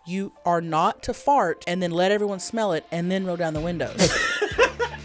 You are not to fart and then let everyone smell it and then roll down the windows.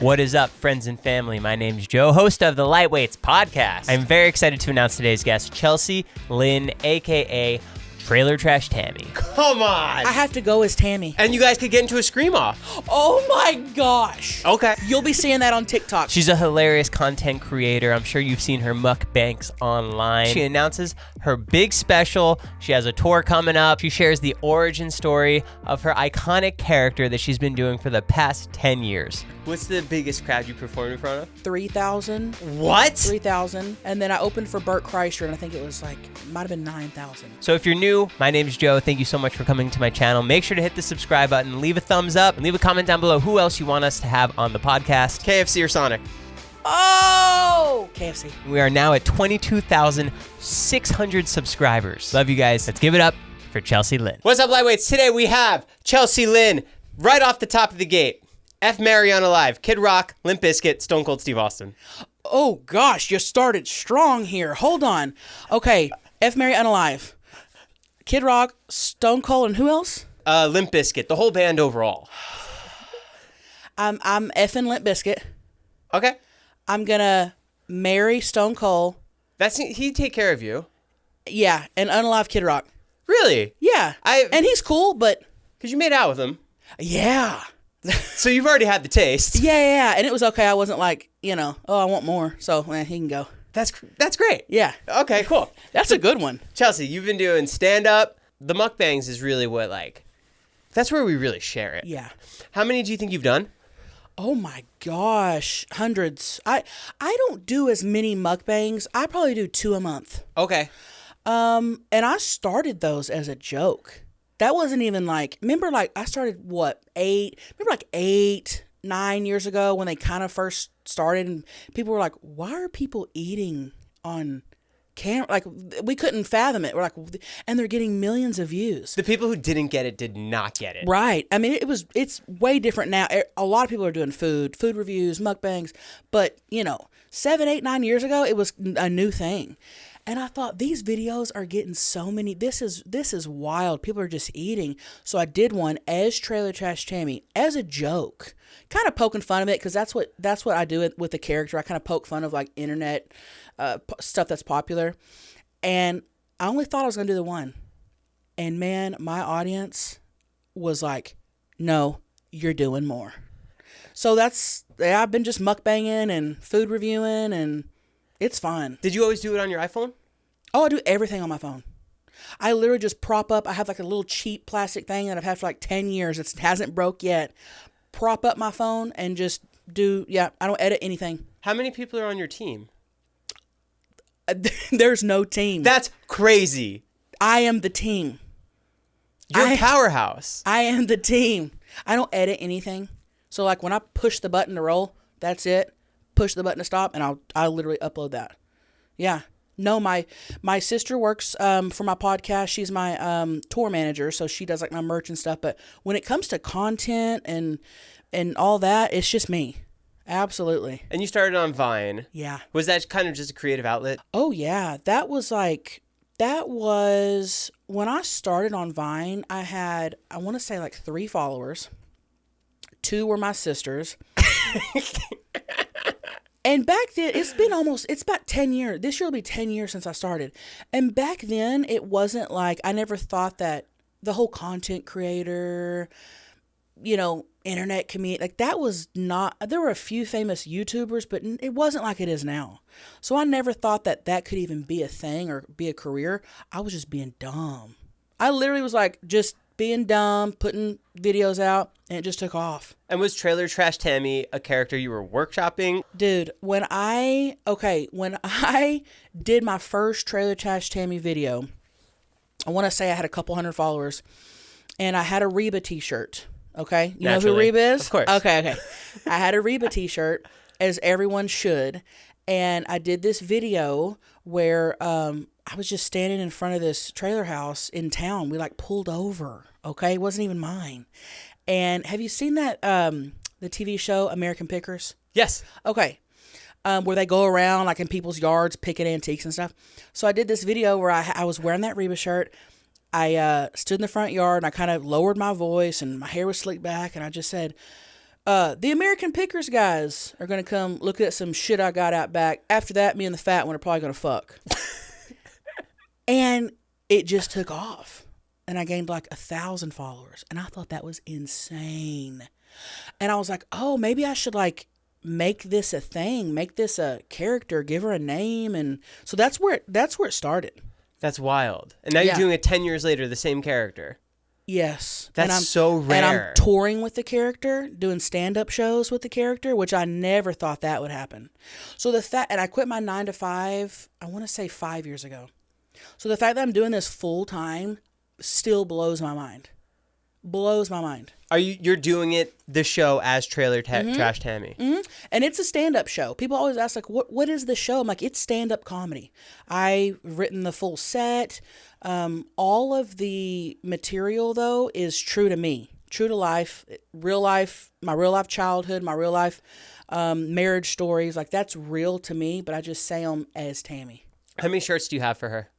What is up, friends and family? My name's Joe, host of the Lightweights podcast. I'm very excited to announce today's guest, Chelcie Lynn, a.k.a. Trailer Trash Tammy. Come on. I have to go as Tammy. And you guys could get into a scream off. Oh my gosh. Okay. You'll be seeing that on TikTok. She's a hilarious content creator. I'm sure you've seen her mukbangs online. She announces her big special. She has a tour coming up. She shares the origin story of her iconic character that she's been doing for the past 10 years. What's the biggest crowd you performed in front of? 3,000. What? 3,000. And then I opened for BRIT Kreischer, and I think it was might have been 9,000. So if you're new, my name is Joe. Thank you so much for coming to my channel. Make sure to hit the subscribe button, leave a thumbs up, and leave a comment down below who else you want us to have on the podcast. KFC or Sonic? Oh! KFC. We are now at 22,600 subscribers. Love you guys. Let's give it up for Chelcie Lynn. What's up, Lightweights? Today we have Chelcie Lynn right off the top of the gate. F. Mary Unalive, Kid Rock, Limp Bizkit, Stone Cold Steve Austin. Oh gosh, you started strong here. Hold on. Okay, F. Mary Unalive, Kid Rock, Stone Cold, and who else? Limp Bizkit, the whole band overall. I'm effing Limp Bizkit. Okay. I'm gonna marry Stone Cold. He'd take care of you. Yeah, and Unalive Kid Rock. Really? Yeah. And he's cool, but because you made out with him. Yeah. So you've already had the taste. Yeah, and it was okay. I wasn't like, oh, I want more. So he can go. That's great. Yeah. Okay, cool. That's a good one. Chelcie, you've been doing stand-up. The mukbangs is really what, that's where we really share it. Yeah. How many do you think you've done? Oh my gosh, hundreds. I don't do as many mukbangs. I probably do 2 a month. Okay. And I started those as a joke. That wasn't even I started 8, 9 years ago when they kind of first started, and people were like, why are people eating on camera? We couldn't fathom it. We're like, and they're getting millions of views. The people who didn't get it did not get it. Right. I mean, it's way different now. A lot of people are doing food reviews, mukbangs, but 7, 8, 9 years ago, it was a new thing. And I thought, these videos are getting so many. This is wild. People are just eating. So I did one as Trailer Trash Tammy as a joke, kind of poking fun of it, because that's what I do with the character. I kind of poke fun of internet stuff that's popular. And I only thought I was gonna do the one, and man, my audience was like, "No, you're doing more." So I've been just mukbanging and food reviewing, and it's fun. Did you always do it on your iPhone? Oh, I do everything on my phone. I literally just prop up. I have a little cheap plastic thing that I've had for 10 years. It hasn't broke yet. Prop up my phone and just do, I don't edit anything. How many people are on your team? There's no team. That's crazy. I am the team. You're a powerhouse. I am the team. I don't edit anything. So when I push the button to roll, that's it. Push the button to stop, and I'll literally upload that. Yeah. No, my sister works for my podcast. She's my tour manager, so she does my merch and stuff. But when it comes to content and all that, it's just me. Absolutely. And you started on Vine. Yeah. Was that kind of just a creative outlet? Oh yeah, that was when I started on Vine. I had, I want to say 3 followers. 2 were my sisters. And back then, it's about 10 years. This year will be 10 years since I started. And back then, it wasn't I never thought that the whole content creator, internet community, that was not, there were a few famous YouTubers, but it wasn't like it is now. So I never thought that could even be a thing or be a career. I was just being dumb. I literally was just being dumb, putting videos out, and it just took off. And was Trailer Trash Tammy a character you were workshopping? Dude, when I did my first Trailer Trash Tammy video, I want to say I had a couple hundred followers, and I had a Reba t-shirt. Okay? You know who Reba is? Of course. Okay. I had a Reba t-shirt, as everyone should, and I did this video where I was just standing in front of this trailer house in town. We pulled over. Okay, it wasn't even mine. And have you seen that the TV show American Pickers? Yes. Okay. Where they go around in people's yards picking antiques and stuff. So I did this video where I was wearing that Reba shirt. I stood in the front yard and I kind of lowered my voice and my hair was slicked back and I just said, the American Pickers guys are going to come look at some shit I got out back. After that, me and the fat one are probably going to fuck. And it just took off. And I gained like 1,000 followers. And I thought that was insane. And I was like, oh, maybe I should like make this a thing, make this a character, give her a name. And so that's where it started. That's wild. And now you're doing it 10 years later, the same character. Yes. That's so rare. And I'm touring with the character, doing stand-up shows with the character, which I never thought that would happen. So and I quit my 9 to 5, I want to say 5 years ago. So the fact that I'm doing this full time still blows my mind. Blows my mind. You're doing the show as Trailer Trash Tammy? Mm-hmm. And it's a stand-up show. People always ask, like, what is the show? I'm like, it's stand-up comedy. I've written the full set. All of the material, though, is true to me. True to life. Real life. My real life childhood. My real life marriage stories. Like, that's real to me, but I just say them as Tammy. How many shirts do you have for her?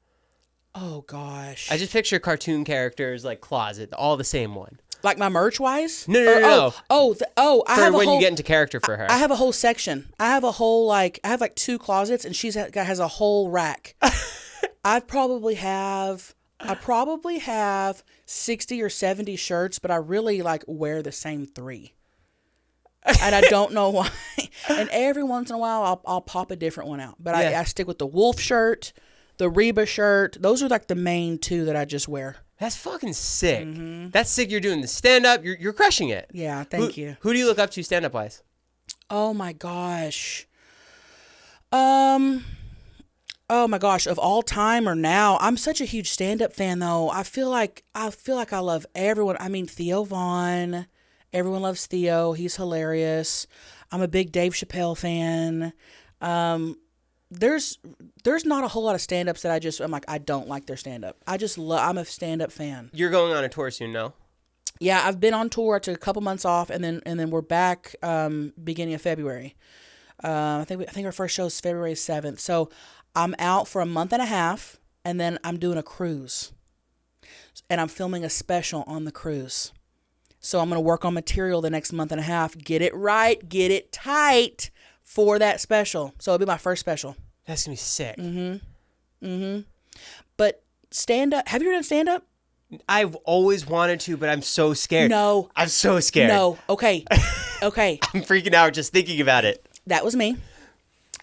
Oh, gosh. I just picture cartoon characters, like closet, all the same one. Like my merch wise? No. I have when you get into character for her. I have a whole section. I have like 2 closets, and she has a whole rack. I probably have 60 or 70 shirts, but I really like wear the same 3. And I don't know why. And every once in a while, I'll pop a different one out. But I stick with the wolf shirt, the Reba shirt. Those are like the main 2 that I just wear. That's fucking sick. Mm-hmm. That's sick. You're doing the stand-up. You're crushing it. Yeah, thank you. Who do you look up to stand-up wise? Oh my gosh. Oh my gosh, of all time or now? I'm such a huge stand-up fan though. I feel like I love everyone. I mean, Theo Vaughn. Everyone loves Theo. He's hilarious. I'm a big Dave Chappelle fan. There's not a whole lot of stand-ups that I'm like, I don't like their stand-up. I'm a stand-up fan. You're going on a tour soon, no? Yeah, I've been on tour. I took a couple months off, and then we're back beginning of February. I think our first show is February 7th. So I'm out for a month and a half, and then I'm doing a cruise. And I'm filming a special on the cruise. So I'm going to work on material the next month and a half, get it right, get it tight for that special. So it'll be my first special. That's going to be sick. But stand-up, have you ever done stand-up? I've always wanted to, but I'm so scared. No. I'm so scared. No. Okay. I'm freaking out just thinking about it. That was me.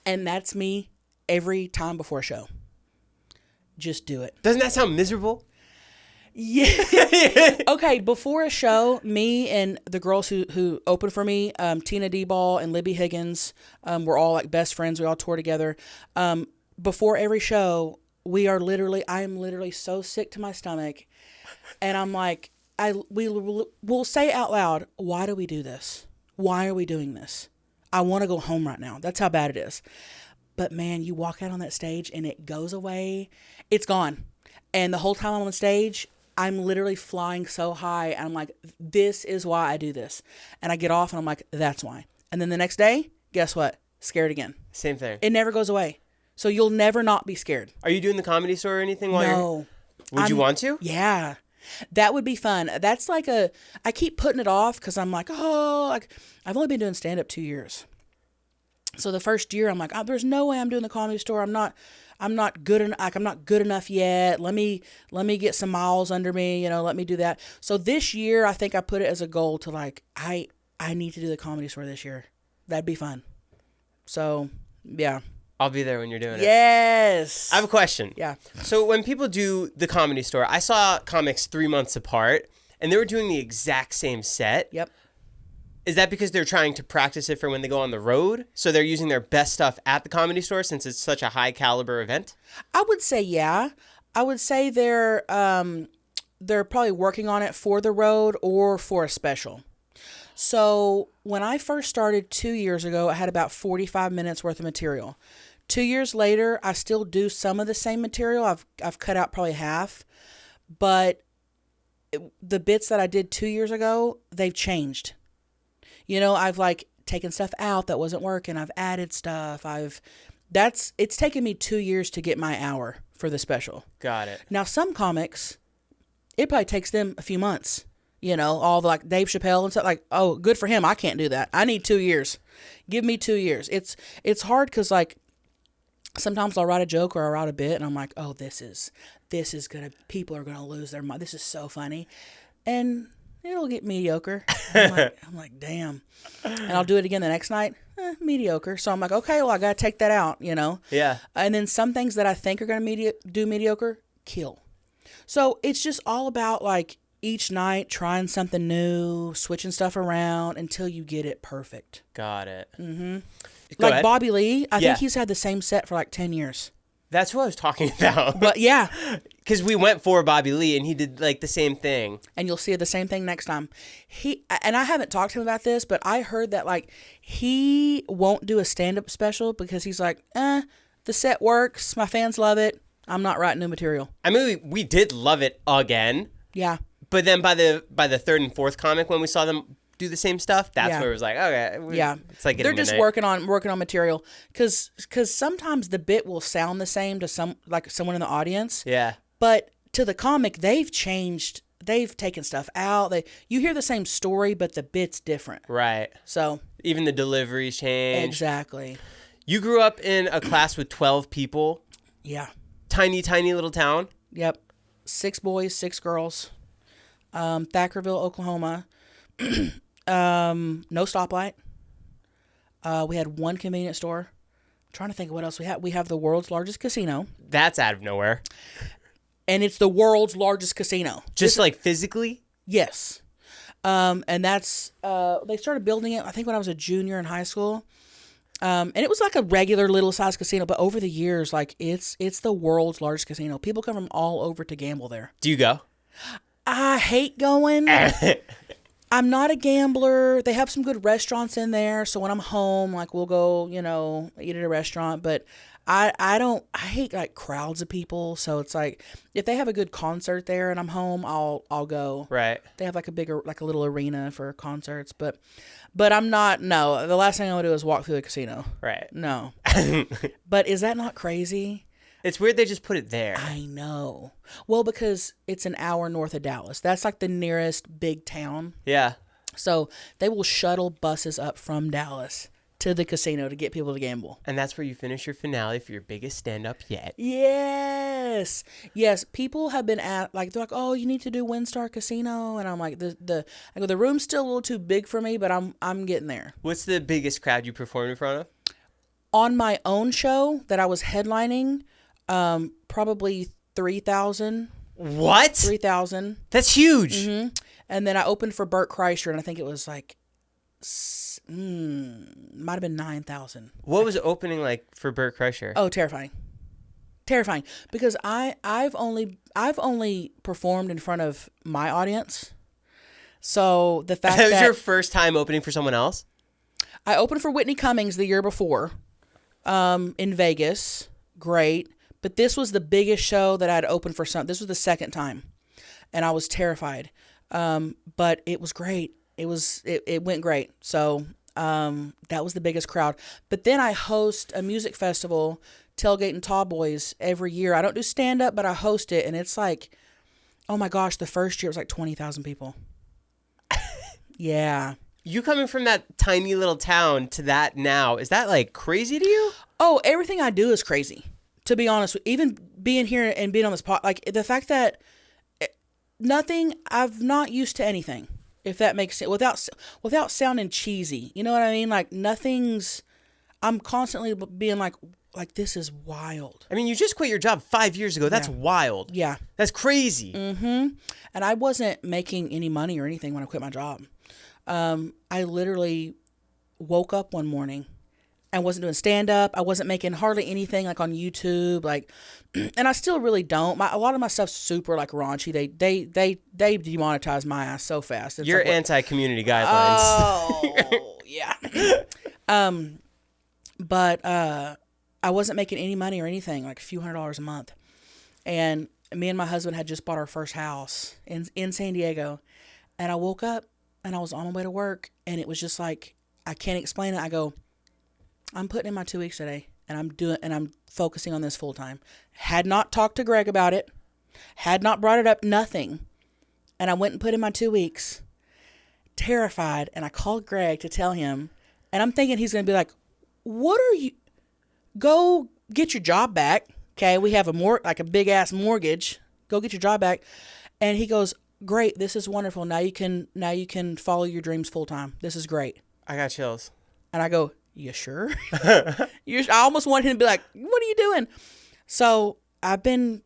And that's me every time before a show. Just do it. Doesn't that sound miserable? Yeah. Okay, before a show, me and the girls who opened for me, Tina D-Ball and Libby Higgins, we're all like best friends. We all tour together. Before every show, I am literally so sick to my stomach. And I'm like, we'll say out loud, why do we do this? Why are we doing this? I want to go home right now. That's how bad it is. But man, you walk out on that stage and it goes away. It's gone. And the whole time I'm on stage, I'm literally flying so high. And I'm like, this is why I do this. And I get off and I'm like, that's why. And then the next day, guess what? Scared again. Same thing. It never goes away. So you'll never not be scared. Are you doing the Comedy Store or anything No. Would you want to? Yeah. That would be fun. That's like I keep putting it off because I'm like, I've only been doing stand-up 2 years. So the first year I'm like, there's no way I'm doing the Comedy Store. I'm not good enough. I'm not good enough yet. Let me get some miles under me. Let me do that. So this year, I think I put it as a goal to like, I need to do the Comedy Store this year. That'd be fun. So yeah. I'll be there when you're doing it. Yes. I have a question. Yeah. So when people do the Comedy Store, I saw comics 3 months apart, and they were doing the exact same set. Yep. Is that because they're trying to practice it for when they go on the road? So they're using their best stuff at the Comedy Store since it's such a high caliber event? I would say yeah. I would say they're probably working on it for the road or for a special. So when I first started 2 years ago, I had about 45 minutes worth of material. 2 years later, I still do some of the same material. I've cut out probably half, but the bits that I did 2 years ago, they've changed. I've like taken stuff out that wasn't working. I've added stuff. It's taken me 2 years to get my hour for the special. Got it. Now, some comics it probably takes them a few months. You know, all the like Dave Chappelle and stuff. Like, oh, good for him. I can't do that. I need 2 years. Give me 2 years. It's hard because like sometimes I'll write a joke or I'll write a bit and I'm like, oh, this is gonna, people are gonna lose their mind. This is so funny, and it'll get mediocre. I'm like, damn. And I'll do it again the next night. Mediocre. So I'm like, okay, well, I gotta take that out. You know. Yeah. And then some things that I think are gonna do mediocre, kill. So it's just all about like each night trying something new, switching stuff around until you get it perfect. Got it. Mm-hmm. Go Like ahead. Bobby Lee, I think he's had the same set for like 10 years. That's what I was talking about. But yeah. Because we went for Bobby Lee and he did like the same thing. And you'll see the same thing next time. And I haven't talked to him about this, but I heard that like he won't do a stand-up special because he's like, the set works. My fans love it. I'm not writing new material. I mean, we did love it again. Yeah. But then by the third and fourth comic, when we saw them do the same stuff, that's where it was like, okay, it's like they're just working on material because sometimes the bit will sound the same to someone in the audience. Yeah. But to the comic, they've changed. They've taken stuff out. You hear the same story, but the bit's different. Right. So even the deliveries change. Exactly. You grew up in a class with 12 people. Yeah. Tiny little town. Yep. 6 boys, 6 girls. Thackerville, Oklahoma. No stoplight. We had 1 convenience store. I'm trying to think of what else we have. We have the world's largest casino. That's out of nowhere. And it's the world's largest casino. Just like physically? Yes. And that's, they started building it, I think, when I was a junior in high school. And it was like a regular little size casino, but over the years, like it's the world's largest casino. People come from all over to gamble there. Do you go? I hate going. I'm not a gambler. They have some good restaurants in there. So when I'm home, like we'll go, eat at a restaurant, but I hate like crowds of people. So it's like if they have a good concert there and I'm home, I'll go. Right. They have like a little arena for concerts, but I'm not. No, the last thing I would do is walk through the casino. Right. No. But is that not crazy? It's weird they just put it there. I know. Well, because it's an hour north of Dallas. That's like the nearest big town. Yeah. So they will shuttle buses up from Dallas to the casino to get people to gamble. And that's where you finish your finale for your biggest stand-up yet. Yes. Yes. People have been they're like, oh, you need to do WinStar Casino. And I'm like, the room's still a little too big for me, but I'm getting there. What's the biggest crowd you performed in front of? On my own show that I was headlining, probably 3,000. What? 3,000. That's huge. Mm-hmm. And then I opened for Bert Kreischer, and I think it was like, might have been 9,000. What was opening like for Bert Kreischer? Oh, terrifying. Terrifying. Because I've only performed in front of my audience. So the fact that was your first time opening for someone else? I opened for Whitney Cummings the year before, in Vegas. Great. But this was the biggest show that I'd opened for this was the second time. And I was terrified. But it was great. It went great. So, that was the biggest crowd. But then I host a music festival, Tailgate and Tall Boys, every year. I don't do stand up, but I host it. And it's like, oh my gosh, the first year it was like 20,000 people. Yeah. You coming from that tiny little town to that now, is that like crazy to you? Oh, everything I do is crazy. To be honest, even being here and being on this pod, like the fact that I'm not used to anything, if that makes sense, without sounding cheesy. You know what I mean? Like I'm constantly being like this is wild. I mean, you just quit your job 5 years ago. That's wild. Yeah. That's crazy. Mm-hmm. And I wasn't making any money or anything when I quit my job. I literally woke up one morning and wasn't doing stand-up. I wasn't making hardly anything like on YouTube, like, and I still really don't. A lot of my stuff's super like raunchy. They demonetize my ass so fast. It's You're like, anti-community guidelines. Oh, yeah. But I wasn't making any money or anything, like a few $100s a month. And me and my husband had just bought our first house in San Diego. And I woke up and I was on my way to work, and it was just like, I can't explain it. I go, I'm putting in my 2 weeks today, and I'm focusing on this full time. Had not talked to Greg about it, had not brought it up, nothing. And I went and put in my 2 weeks, terrified. And I called Greg to tell him. And I'm thinking he's going to be like, what are you? Go get your job back. Okay, we have a big ass mortgage. Go get your job back. And he goes, great, this is wonderful. Now you can follow your dreams full time. This is great. I got chills. And I go, you sure? I almost wanted him to be like, what are you doing? So I've been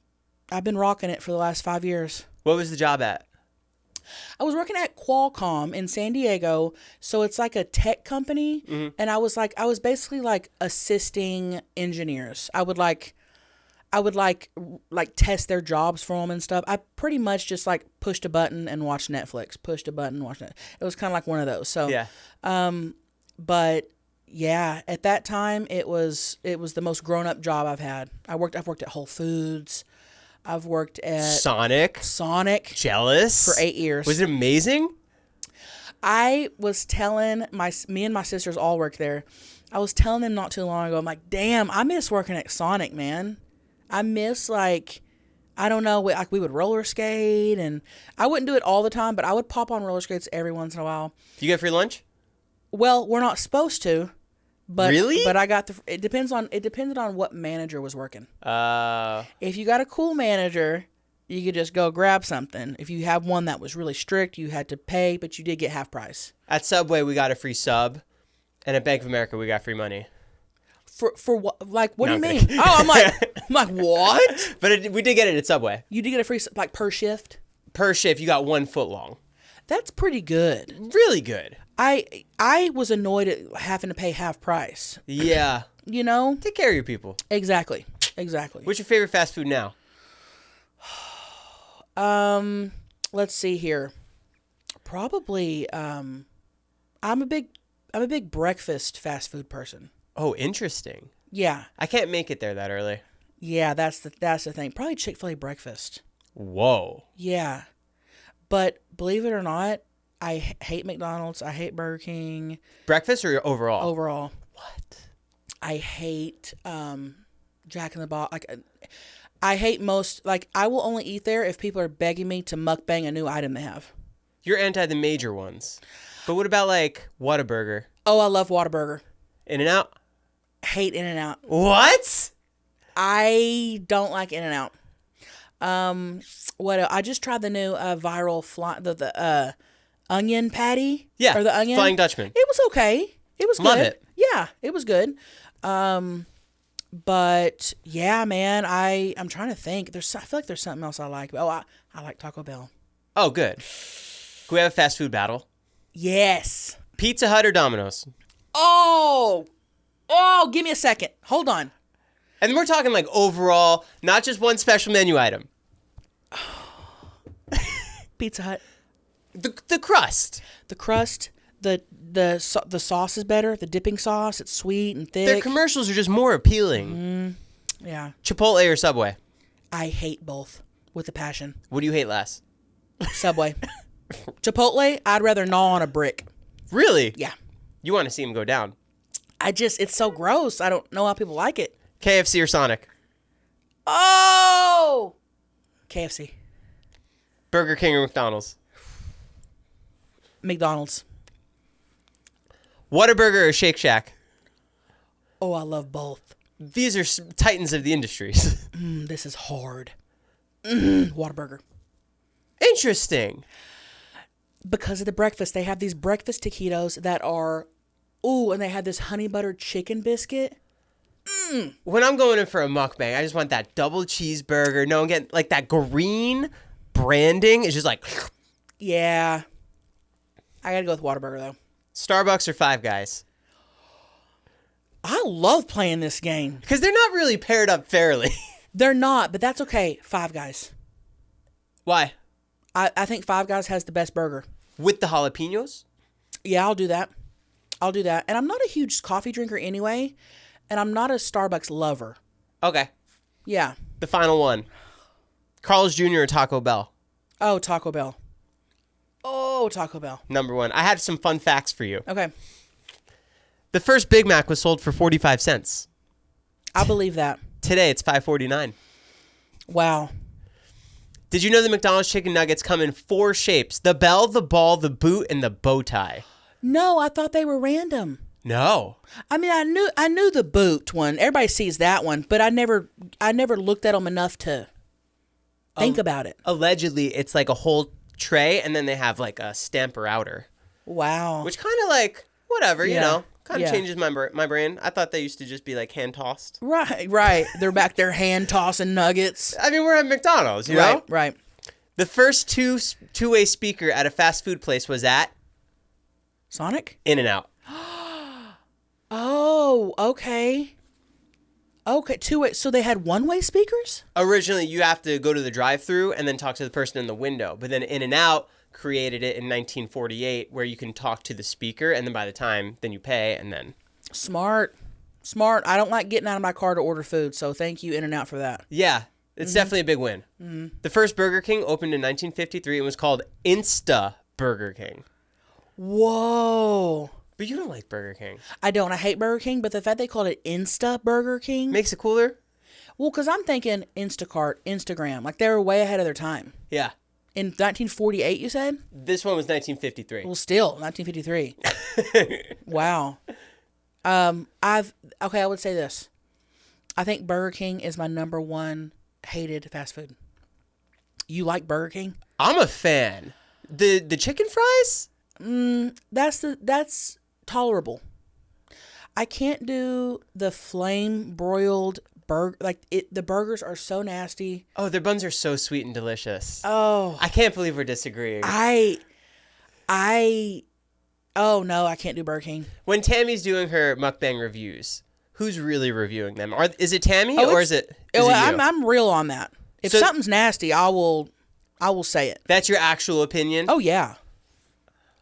rocking it for the last 5 years. What was the job at? I was working at Qualcomm in San Diego. So it's like a tech company. Mm-hmm. And I was basically like assisting engineers. I would test their jobs for them and stuff. I pretty much just like pushed a button and watched Netflix. Pushed a button, watched it. It was kind of like one of those. So yeah. But yeah, at that time it was the most grown up job I've had. I've worked at Whole Foods. I've worked at Sonic. Jealous. For 8 years. Was it amazing? I was telling me and my sisters all work there. I was telling them not too long ago. I'm like, damn, I miss working at Sonic, man. I miss like, I don't know, like we would roller skate, and I wouldn't do it all the time, but I would pop on roller skates every once in a while. You get free lunch? Well, we're not supposed to. But, really? But I got it depended on what manager was working. If you got a cool manager, you could just go grab something. If you have one that was really strict, you had to pay, but you did get half price. At Subway, we got a free sub, and at Bank of America, we got free money. For what? Like, what do you mean? Oh, I'm like, what? But we did get it at Subway. You did get a free, like, per shift? Per shift, you got 1 foot long. That's pretty good. Really good. I was annoyed at having to pay half price. Yeah. You know? Take care of your people. Exactly. What's your favorite fast food now? Let's see here. Probably, I'm a big breakfast fast food person. Oh, interesting. Yeah. I can't make it there that early. Yeah, that's the thing. Probably Chick-fil-A breakfast. Whoa. Yeah. But believe it or not, I hate McDonald's. I hate Burger King. Breakfast or overall? Overall. What? I hate Jack in the Box. Like, I hate most. Like, I will only eat there if people are begging me to mukbang a new item they have. You're anti the major ones. But what about like Whataburger? Oh, I love Whataburger. In-N-Out? Hate In-N-Out. What? I don't like In-N-Out. What? I just tried the new viral the onion patty. Yeah. Or the onion. Flying Dutchman. It was okay. It was good. Love it. Yeah, it was good. But yeah, man, I'm trying to think. I feel like there's something else I like. Oh, I like Taco Bell. Oh, good. Can we have a fast food battle? Yes. Pizza Hut or Domino's? Oh, give me a second. Hold on. And we're talking like overall, not just one special menu item. Pizza Hut. The crust. The crust. The sauce is better. The dipping sauce. It's sweet and thick. Their commercials are just more appealing. Yeah. Chipotle or Subway? I hate both with a passion. What do you hate less? Subway. Chipotle, I'd rather gnaw on a brick. Really? Yeah. You want to see them go down. It's so gross. I don't know how people like it. KFC or Sonic? Oh! KFC. Burger King or McDonald's? McDonald's. Whataburger or Shake Shack? Oh, I love both. These are titans of the industries. This is hard. Whataburger. Interesting. Because of the breakfast. They have these breakfast taquitos that are... Ooh, and they have this honey buttered chicken biscuit. When I'm going in for a mukbang, I just want that double cheeseburger. No, I'm getting like that green branding is just like... Yeah. I gotta go with Whataburger, though. Starbucks or Five Guys? I love playing this game. Because they're not really paired up fairly. They're not, but that's okay. Five Guys. Why? I think Five Guys has the best burger. With the jalapenos? Yeah, I'll do that. And I'm not a huge coffee drinker anyway, and I'm not a Starbucks lover. Okay. Yeah. The final one. Carl's Jr. or Taco Bell? Oh, Taco Bell. Number one. I had some fun facts for you. Okay. The first Big Mac was sold for 45 cents. I believe that. Today, it's $5.49. Wow. Did you know the McDonald's chicken nuggets come in 4 shapes? The bell, the ball, the boot, and the bow tie. No, I thought they were random. No. I mean, I knew the boot one. Everybody sees that one, but I never looked at them enough to think about it. Allegedly, it's like a whole tray, and then they have like a stamper outer. Wow. Which kind of like, whatever, you Yeah. know, kind of Yeah. changes my brain. I thought they used to just be like hand tossed. Right. They're back there hand tossing nuggets. I mean, we're at McDonald's, you know? Right. The first two-way speaker at a fast food place was at Sonic? In-N-Out. Oh, okay. Okay, two-way. So they had one-way speakers? Originally, you have to go to the drive-thru and then talk to the person in the window. But then In-N-Out created it in 1948 where you can talk to the speaker, and then by the time, then you pay, and then... Smart. I don't like getting out of my car to order food, so thank you, In-N-Out, for that. Yeah, it's definitely a big win. The first Burger King opened in 1953 and was called Insta Burger King. Whoa. But you don't like Burger King. I don't. I hate Burger King, but the fact they called it Insta Burger King. Makes it cooler? Well, because I'm thinking Instacart, Instagram. Like, they were way ahead of their time. Yeah. In 1948, you said? This one was 1953. Well, still, 1953. Wow. I would say this. I think Burger King is my number one hated fast food. You like Burger King? I'm a fan. The chicken fries? That's tolerable. I can't do the flame broiled burger. The burgers are so nasty. Oh, their buns are so sweet and delicious. Oh, I can't believe we're disagreeing. Oh no, I can't do Burger King. When Tammy's doing her mukbang reviews, who's really reviewing them? Is it Tammy Oh, or is it you? I'm real on that. If something's nasty, I will say it. That's your actual opinion? Oh yeah.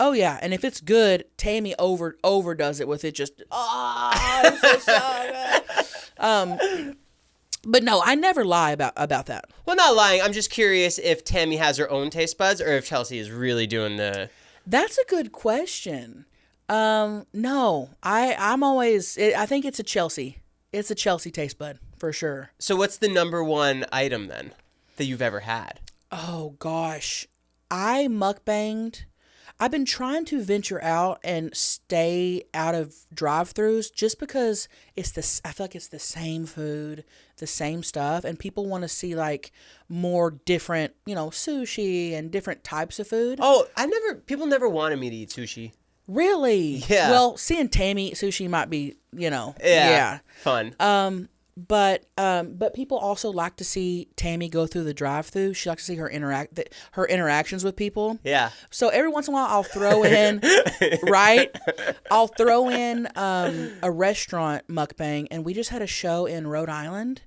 And if it's good, Tammy overdoes it with it. Just it's so good. But no, I never lie about that. Well, not lying. I'm just curious if Tammy has her own taste buds or if Chelcie is really doing the... That's a good question. No, I'm always. I think it's a Chelcie. It's a Chelcie taste bud for sure. So what's the number one item then that you've ever had? Oh gosh, I mukbanged. I've been trying to venture out and stay out of drive-thrus just because I feel like it's the same food, the same stuff, and people want to see like more different, sushi and different types of food. Oh, people never wanted me to eat sushi. Really? Yeah. Well, seeing Tammy eat sushi might be, Yeah. Fun. But people also like to see Tammy go through the drive-thru. She likes to see her interactions with people. Yeah. So every once in a while, I'll throw in, right? I'll throw in a restaurant mukbang, and we just had a show in Rhode Island,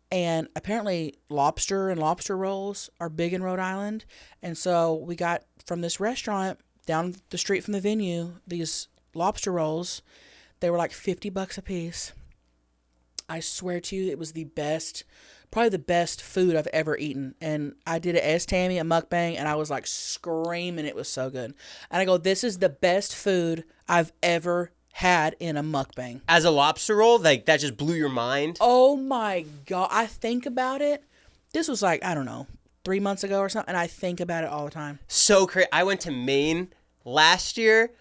and apparently lobster and lobster rolls are big in Rhode Island, and so we got from this restaurant down the street from the venue these lobster rolls. They were like $50 a piece. I swear to you, it was probably the best food I've ever eaten. And I did it as Tammy, a mukbang, and I was like screaming. It was so good. And I go, this is the best food I've ever had in a mukbang. As a lobster roll, like that just blew your mind? Oh my God. I think about it. This was like, I don't know, 3 months ago or something. And I think about it all the time. So crazy. I went to Maine last year,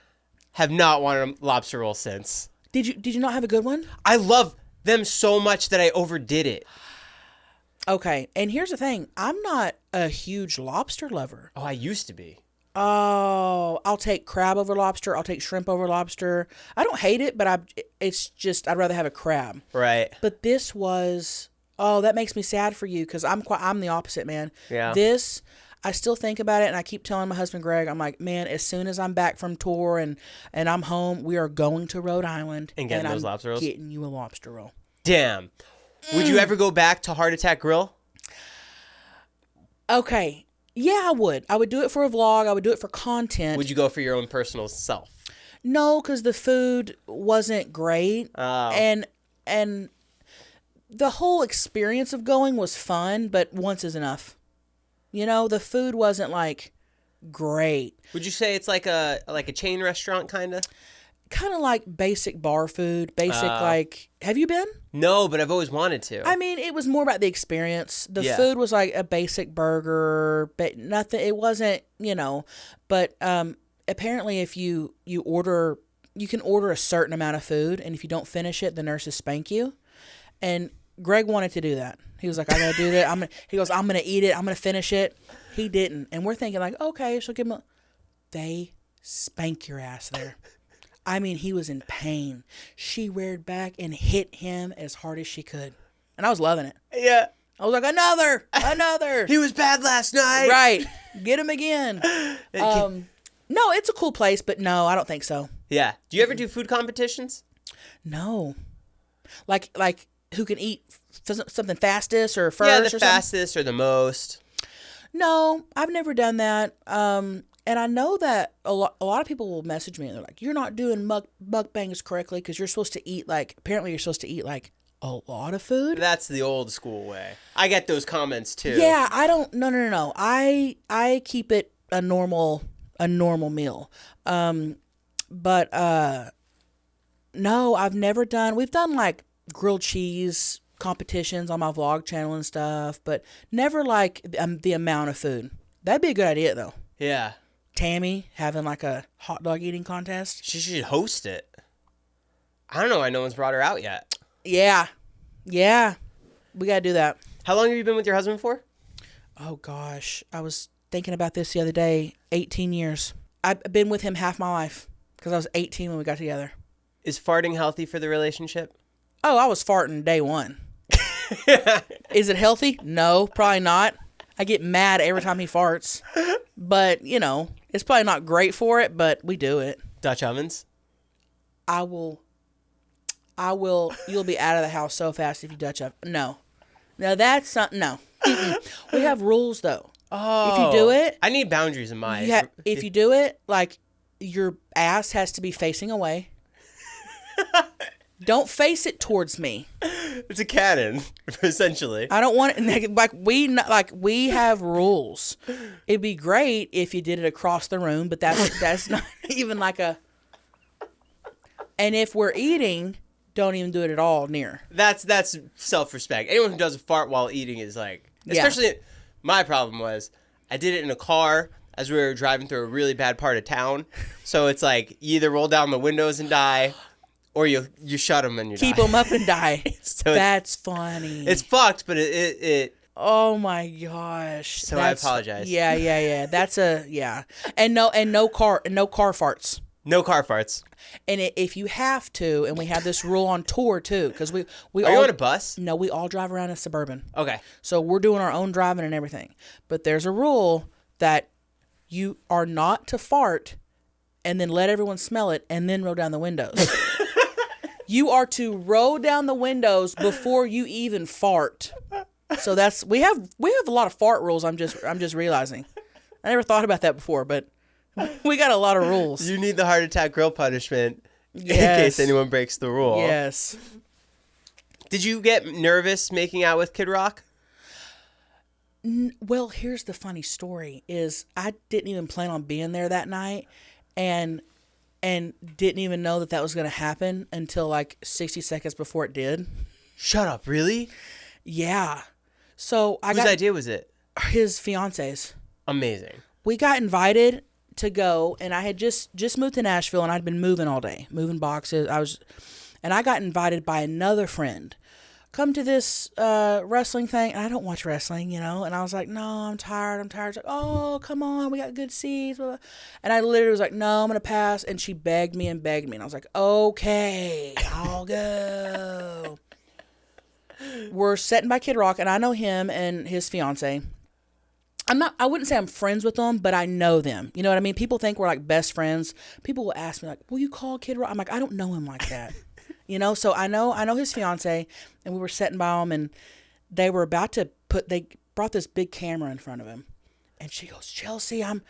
have not wanted a lobster roll since. Did you not have a good one? I love them so much that I overdid it. Okay, and here's the thing. I'm not a huge lobster lover. Oh, I used to be. Oh, I'll take crab over lobster. I'll take shrimp over lobster. I don't hate it, but I'd rather have a crab. Right. But this was, that makes me sad for you because I'm the opposite, man. Yeah. I still think about it, and I keep telling my husband, Greg, I'm like, man, as soon as I'm back from tour and I'm home, we are going to Rhode Island. And getting those lobster rolls? Getting you a lobster roll. Damn. Would you ever go back to Heart Attack Grill? Okay. Yeah, I would. I would do it for a vlog. I would do it for content. Would you go for your own personal self? No, because the food wasn't great. Oh. And the whole experience of going was fun, but once is enough. The food wasn't like great. Would you say it's like a chain restaurant kind of? kind of like basic bar food. Like, have you been? No, but I've always wanted to. I mean, it was more about the experience. The Yeah. food was like a basic burger, but nothing. It wasn't, But apparently, if you order, you can order a certain amount of food, and if you don't finish it, the nurses spank you. And Greg wanted to do that. He was like, "I gotta do that." He goes, "I'm gonna eat it. I'm gonna finish it." He didn't, and we're thinking like, "Okay, she'll give him." They spank your ass there. I mean, he was in pain. She reared back and hit him as hard as she could. And I was loving it. Yeah. I was like, another. He was bad last night. Right. Get him again. No, it's a cool place, but no, I don't think so. Yeah. Do you ever do food competitions? No. Like who can eat something fastest or first Yeah, or the something? fastest or the most. No, I've never done that. And I know that a lot of people will message me and they're like, "You're not doing mukbangs correctly because you're supposed to eat apparently you're supposed to eat like a lot of food." That's the old school way. I get those comments too. Yeah, I don't. No. I keep it a normal meal. But no, I've never done. We've done like grilled cheese competitions on my vlog channel and stuff, but never like the amount of food. That'd be a good idea though. Yeah. Tammy having like a hot dog eating contest. She should host it. I don't know why no one's brought her out yet. Yeah. We gotta do that. How long have you been with your husband for? Oh gosh, I was thinking about this the other day. 18 years. I've been with him half my life because I was 18 when we got together. Is farting healthy for the relationship? Oh, I was farting day one. Is it healthy? No, probably not. I get mad every time he farts. But, it's probably not great for it, but we do it. Dutch ovens? I will. You'll be out of the house so fast if you Dutch oven. No, that's something. No. We have rules, though. Oh. If you do it. I need boundaries in my... If you do it, like, your ass has to be facing away. Don't face it towards me. It's a cannon, essentially. I don't want it we have rules. It'd be great if you did it across the room, but that's not even like a. And if we're eating, don't even do it at all near. That's self-respect. Anyone who does a fart while eating is like, especially my problem was I did it in a car as we were driving through a really bad part of town. So it's like you either roll down the windows and die, or you shut them and you keep die. them up and die. So that's funny. It's fucked, but it. Oh my gosh. So I apologize. Yeah. That's and no car farts. No car farts. And if you have to, and we have this rule on tour too, because we Are all you on a bus? No, we all drive around in Suburban. Okay. So we're doing our own driving and everything. But there's a rule that you are not to fart and then let everyone smell it and then roll down the windows. You are to roll down the windows before you even fart. So we have a lot of fart rules. I'm just realizing. I never thought about that before, but we got a lot of rules. You need the heart attack grill punishment in Yes. case anyone breaks the rule. Yes. Did you get nervous making out with Kid Rock? Well, here's the funny story is I didn't even plan on being there that night and didn't even know that was going to happen until like 60 seconds before it did. Shut up, really? Yeah. So Whose idea was it? His fiance's. Amazing. We got invited to go, and I had just moved to Nashville, and I'd been moving all day, moving boxes. And I got invited by another friend. Come to this wrestling thing, and I don't watch wrestling, And I was like, no, I'm tired. She's like, oh, come on, we got good seats. Blah, blah. And I literally was like, no, I'm going to pass. And she begged me. And I was like, okay, I'll go. We're sitting by Kid Rock, and I know him and his fiance. I wouldn't say I'm friends with them, but I know them. You know what I mean? People think we're like best friends. People will ask me like, will you call Kid Rock? I'm like, I don't know him like that. So I know his fiance, and we were sitting by him, and they were about to they brought this big camera in front of him, and she goes, Chelcie,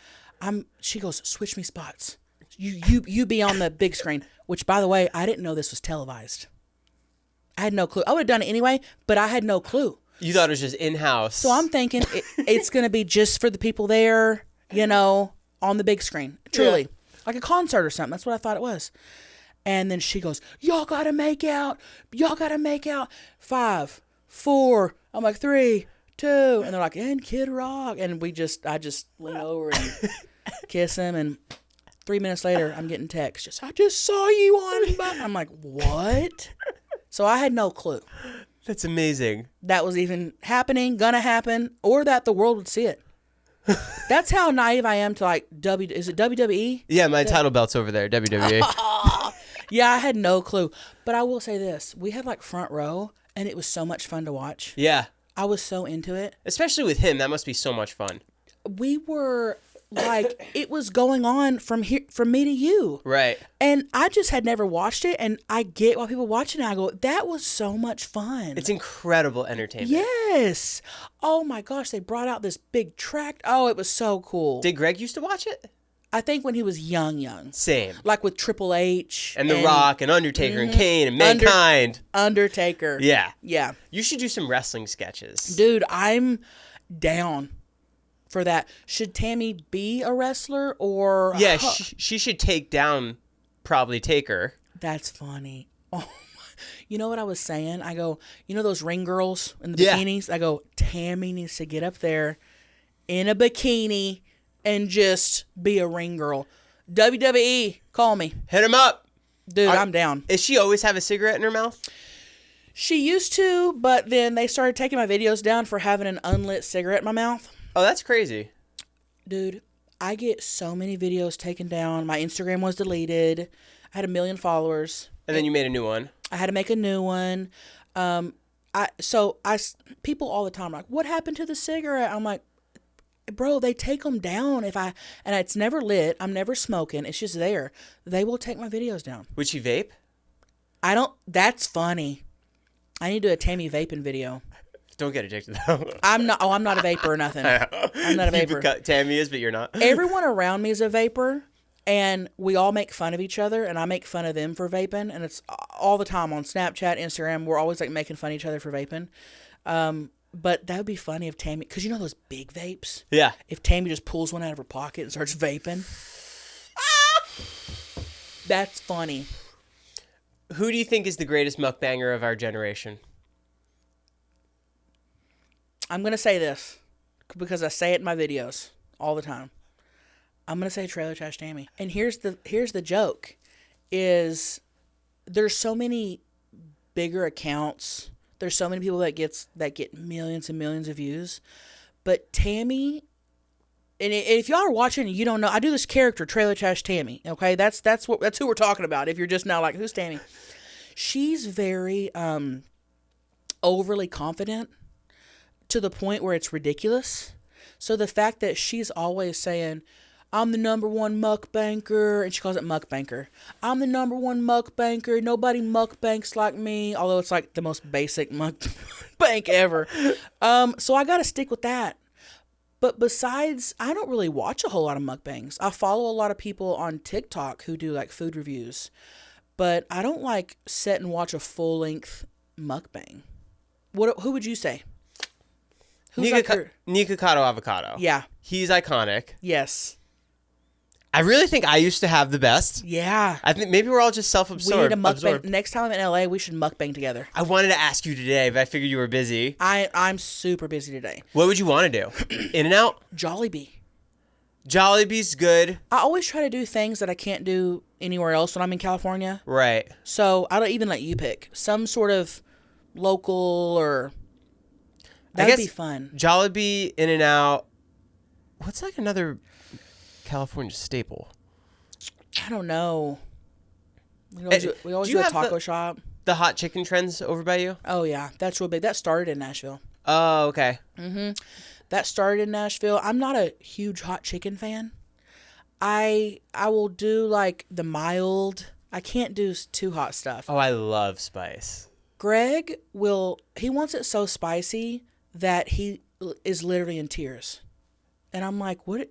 she goes, switch me spots. You be on the big screen, which by the way, I didn't know this was televised. I had no clue. I would have done it anyway, but I had no clue. You thought it was just in-house. So I'm thinking it's going to be just for the people there, on the big screen. Truly. Yeah. Like a concert or something. That's what I thought it was. And then she goes, y'all gotta make out. Y'all gotta make out. 5, 4. I'm like, 3, 2. And they're like, and Kid Rock. And I just lean over and kiss him. And 3 minutes later, I'm getting texts. I just saw you on. I'm like, what? So I had no clue. That's amazing. That was even happening, gonna happen, or that the world would see it. That's how naive I am to like is it WWE? Yeah, my title belt's over there, WWE. Yeah, I had no clue. But I will say this. We had like front row, and it was so much fun to watch. Yeah. I was so into it. Especially with him. That must be so much fun. We were like, it was going on from me to you. Right. And I just had never watched it, and I get why people watching it. I go, that was so much fun. It's incredible entertainment. Yes. Oh my gosh, they brought out this big track. Oh, it was so cool. Did Greg used to watch it? I think when he was young. Same. Like with Triple H. And The Rock and Undertaker and Kane and Mankind. Undertaker. Yeah. Yeah. You should do some wrestling sketches. Dude, I'm down for that. Should Tammy be a wrestler or... Yeah, she should take down probably Taker. That's funny. Oh, you know what I was saying? I go, you know those ring girls in the bikinis? I go, Tammy needs to get up there in a bikini and just be a ring girl. WWE, call me. Hit him up. Dude, I'm down. Does she always have a cigarette in her mouth? She used to, but then they started taking my videos down for having an unlit cigarette in my mouth. Oh, that's crazy. Dude, I get so many videos taken down. My Instagram was deleted. I had 1 million followers. And then you made a new one. I had to make a new one. People all the time are like, what happened to the cigarette? I'm like, bro, they take them down and it's never lit. I'm never smoking. It's just there. They will take my videos down. Would she vape? That's funny. I need to do a Tammy vaping video. Don't get addicted though. I'm not a vapor or nothing. I'm not a vapor. Tammy is, but you're not. Everyone around me is a vapor, and we all make fun of each other, and I make fun of them for vaping, and it's all the time on Snapchat, Instagram. We're always like making fun of each other for vaping. But that would be funny if Tammy, because you know those big vapes? Yeah. If Tammy just pulls one out of her pocket and starts vaping. That's funny. Who do you think is the greatest mukbanger of our generation? I'm going to say this because I say it in my videos all the time. I'm going to say Trailer Trash Tammy. And here's the joke is there's so many bigger accounts. There's so many people that get millions and millions of views. But Tammy, and if y'all are watching and you don't know, I do this character, Trailer Trash Tammy, okay? That's who we're talking about. If you're just now like, who's Tammy? She's very overly confident to the point where it's ridiculous. So the fact that she's always saying, I'm the #1 mukbanger, and she calls it mukbanger. I'm the #1 mukbanger. Nobody mukbanks like me. Although it's like the most basic mukbang ever. So I got to stick with that. But besides, I don't really watch a whole lot of mukbangs. I follow a lot of people on TikTok who do like food reviews. But I don't like sit and watch a full-length mukbang. Who would you say? Nikocado Avocado. Yeah. He's iconic. Yes. I really think I used to have the best. Yeah. I think maybe we're all just self-absorbed. We need a mukbang. Next time I'm in LA, we should mukbang together. I wanted to ask you today, but I figured you were busy. I'm super busy today. What would you want to do? In-N-Out? Jollibee. Jollibee's good. I always try to do things that I can't do anywhere else when I'm in California. Right. So I don't even let you pick. Some sort of local or... That'd be fun. Jollibee, In-N-Out. What's like another California staple? I don't know. We always do a taco shop. The hot chicken trends over by you? Oh, yeah. That's real big. That started in Nashville. Oh, okay. Mm-hmm. That started in Nashville. I'm not a huge hot chicken fan. I will do like the mild. I can't do too hot stuff. Oh, I love spice. Greg he wants it so spicy that he is literally in tears. And I'm like, what?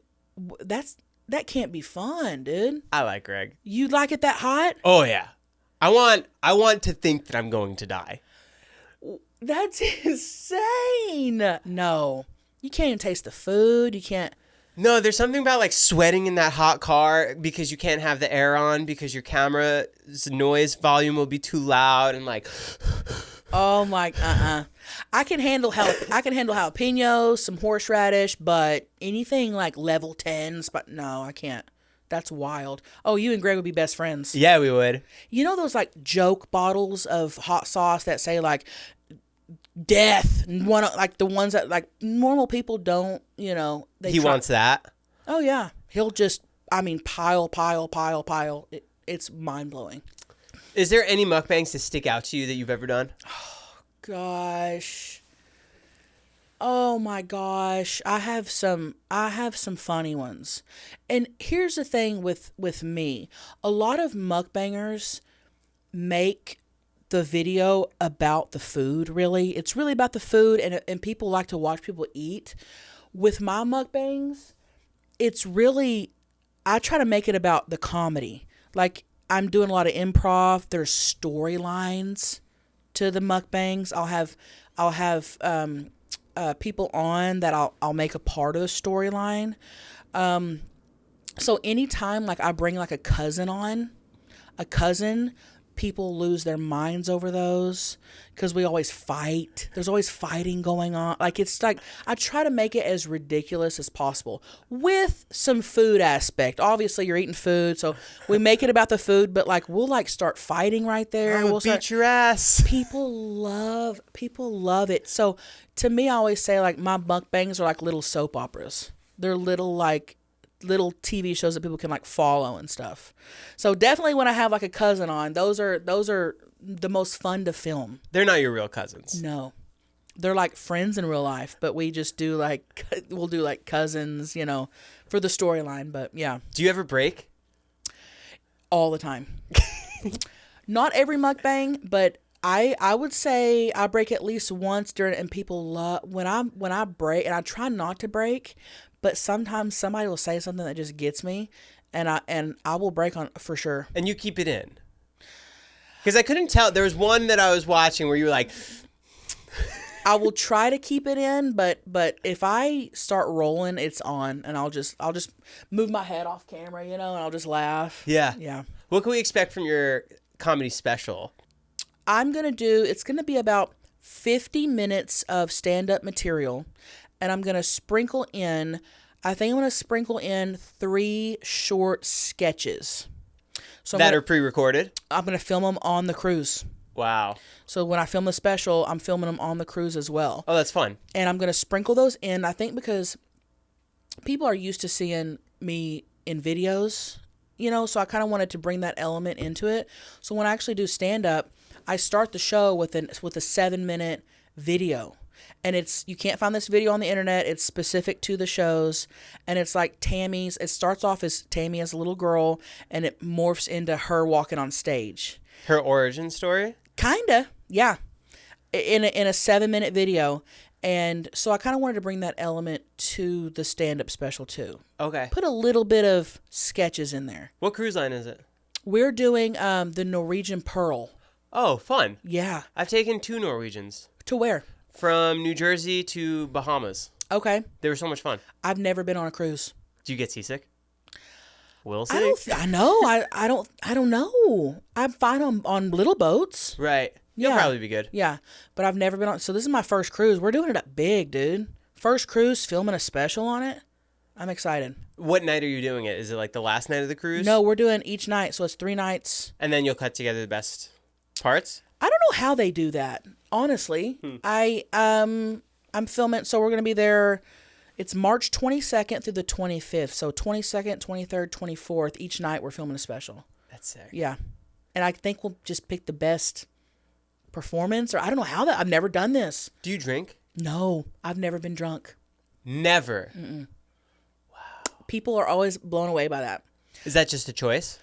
That can't be fun, dude. I like Greg. You like it that hot? Oh, yeah. I want to think that I'm going to die. That's insane. No. You can't even taste the food. You can't. No, there's something about like sweating in that hot car because you can't have the air on because your camera's noise volume will be too loud and like. Oh my, I can handle jalapenos, some horseradish, but anything like level 10s, but no, I can't. That's wild. Oh, you and Greg would be best friends. Yeah, we would. You know those like joke bottles of hot sauce that say like death, like the ones that like normal people don't, He wants that. Oh yeah. He'll just, pile. It's mind blowing. Is there any mukbangs that stick out to you that you've ever done? Gosh. Oh my gosh. I have some funny ones. And here's the thing with me. A lot of mukbangers make the video about the food, really. It's really about the food, and people like to watch people eat. With my mukbangs, it's really, I try to make it about the comedy. Like, I'm doing a lot of improv. There's storylines to the mukbangs. I'll have people on that I'll make a part of the storyline. So anytime like I bring like a cousin, people lose their minds over those because we always fight. There's always fighting going on. Like, it's like I try to make it as ridiculous as possible with some food aspect. Obviously, you're eating food, so we make it about the food, but like we'll like start fighting right there. We'll beat your ass. People love it. So to me, I always say like my mukbangs are like little soap operas. They're little TV shows that people can like follow and stuff. So definitely when I have like a cousin on, those are the most fun to film. They're not your real cousins. No. They're like friends in real life, but we just do like, we'll do like cousins, for the storyline. But yeah. Do you ever break? All the time. Not every mukbang, but I would say I break at least once during, and people love when I break, and I try not to break, but sometimes somebody will say something that just gets me, and I will break on for sure. And you keep it in. Because I couldn't tell. There was one that I was watching where you were like, I will try to keep it in, but if I start rolling, it's on, and I'll just move my head off camera, and I'll just laugh. Yeah. Yeah. What can we expect from your comedy special? It's going to be about 50 minutes of stand-up material, and I'm going to sprinkle in 3 short sketches. So are pre-recorded? I'm going to film them on the cruise. Wow. So when I film the special, I'm filming them on the cruise as well. Oh, that's fun. And I'm going to sprinkle those in, I think, because people are used to seeing me in videos, so I kind of wanted to bring that element into it. So when I actually do stand-up, I start the show with a 7-minute video. And you can't find this video on the internet. It's specific to the shows. And it's like Tammy's. It starts off as Tammy as a little girl, and it morphs into her walking on stage. Her origin story? Kinda, yeah. In a 7-minute video. And so I kind of wanted to bring that element to the stand-up special too. Okay. Put a little bit of sketches in there. What cruise line is it? We're doing the Norwegian Pearl. Oh, fun. Yeah. I've taken 2 Norwegians. To where? From New Jersey to Bahamas. Okay. They were so much fun. I've never been on a cruise. Do you get seasick? We'll see. I know. I don't know. I'm fine on little boats. Right. You'll probably be good. Yeah. But I've never been on. So this is my first cruise. We're doing it up big, dude. First cruise, filming a special on it. I'm excited. What night are you doing it? Is it like the last night of the cruise? No, we're doing each night. So it's 3 nights. And then you'll cut together the best parts? I don't know how they do that, honestly. I'm filming. So we're going to be there. It's March 22nd through the 25th. So 22nd, 23rd, 24th. Each night we're filming a special. That's sick. Yeah. And I think we'll just pick the best performance. Or I don't know how I've never done this. Do you drink? No, I've never been drunk. Never? Mm-mm. Wow. People are always blown away by that. Is that just a choice?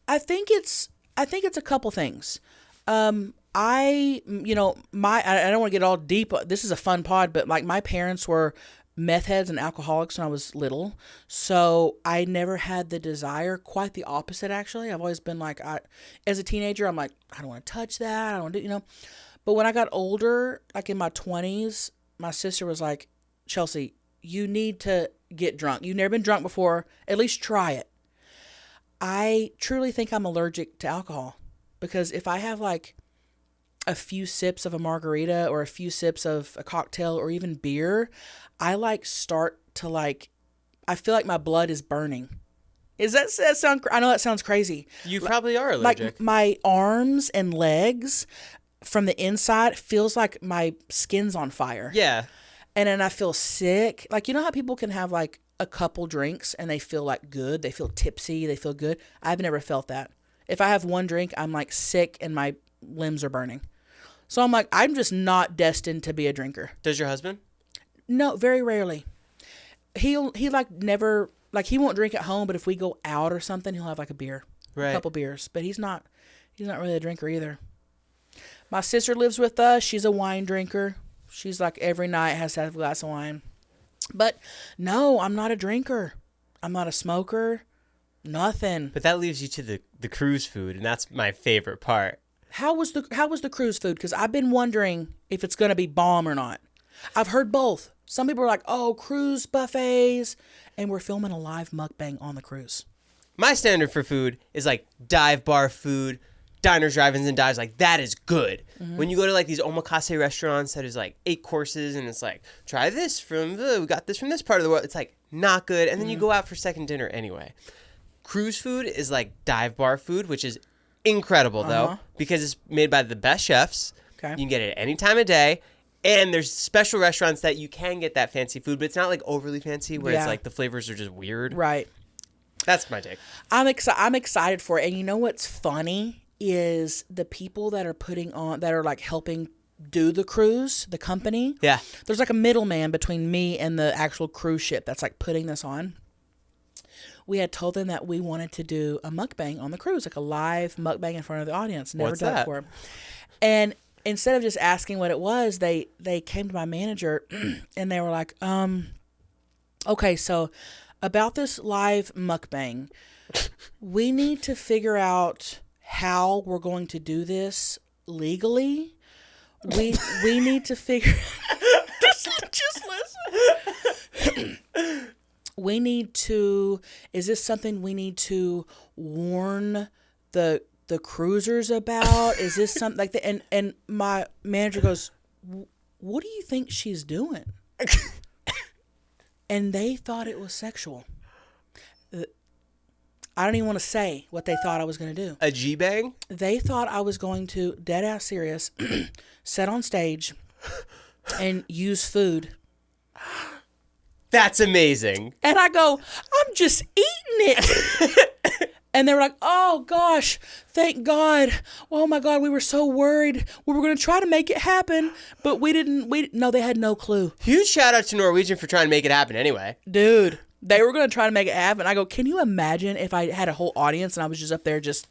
I think it's a couple things. I don't want to get all deep. This is a fun pod, but like my parents were meth heads and alcoholics when I was little. So I never had the desire, quite the opposite, actually. I've always been like, as a teenager, I'm like, I don't want to touch that. I don't want to do. But when I got older, like in my 20s, my sister was like, Chelcie, you need to get drunk. You've never been drunk before, at least try it. I truly think I'm allergic to alcohol because if I have like a few sips of a margarita or a few sips of a cocktail or even beer, I like start to like, I feel like my blood is burning. Is that sound? I know that sounds crazy. You probably are allergic. Like my arms and legs from the inside feels like my skin's on fire. Yeah. And then I feel sick. Like, you know how people can have like a couple drinks and they feel like good? They feel tipsy. They feel good. I've never felt that. If I have one drink, I'm like sick and my limbs are burning. So I'm like, I'm just not destined to be a drinker. Does your husband? No, very rarely. He like never, like he won't drink at home, but if we go out or something, he'll have like a beer. Right. A couple beers. But he's not really a drinker either. My sister lives with us. She's a wine drinker. She's like every night has to have a glass of wine. But no, I'm not a drinker. I'm not a smoker. Nothing. But that leaves you to the cruise food, and that's my favorite part. How was the cruise food? Because I've been wondering if it's going to be bomb or not. I've heard both. Some people are like, oh, cruise buffets. And we're filming a live mukbang on the cruise. My standard for food is like dive bar food, diners, drive-ins, and dives. Like, that is good. Mm-hmm. When you go to like these omakase restaurants that is like 8 courses and it's like, try this we got this from this part of the world. It's like not good. And then you go out for second dinner anyway. Cruise food is like dive bar food, which is incredible though, because it's made by the best chefs. Okay. You can get it any time of day. And there's special restaurants that you can get that fancy food, but it's not like overly fancy where it's like the flavors are just weird. Right. That's my take. I'm excited for it. And you know what's funny is the people that are that are like helping do the cruise, the company. Yeah. There's like a middleman between me and the actual cruise ship that's like putting this on. We had told them that we wanted to do a mukbang on the cruise, like a live mukbang in front of the audience. Never What's done that? it before. And instead of just asking what it was, they came to my manager and they were like, okay, so about this live mukbang, we need to figure out how we're going to do this legally. We need to figure just listen. We need to, is this something we need to warn the cruisers about? Is this something like that? And my manager goes, what do you think she's doing? And they thought it was sexual. I don't even want to say what they thought I was going to do. A G-bang? They thought I was going to, dead ass serious, sit on stage and use food. That's amazing. And I go, I'm just eating it. And they were like, oh, gosh, thank God. Oh, my God, we were so worried. We were going to try to make it happen, but no, they had no clue. Huge shout out to Norwegian for trying to make it happen anyway. Dude, they were going to try to make it happen. I go, can you imagine if I had a whole audience and I was just up there just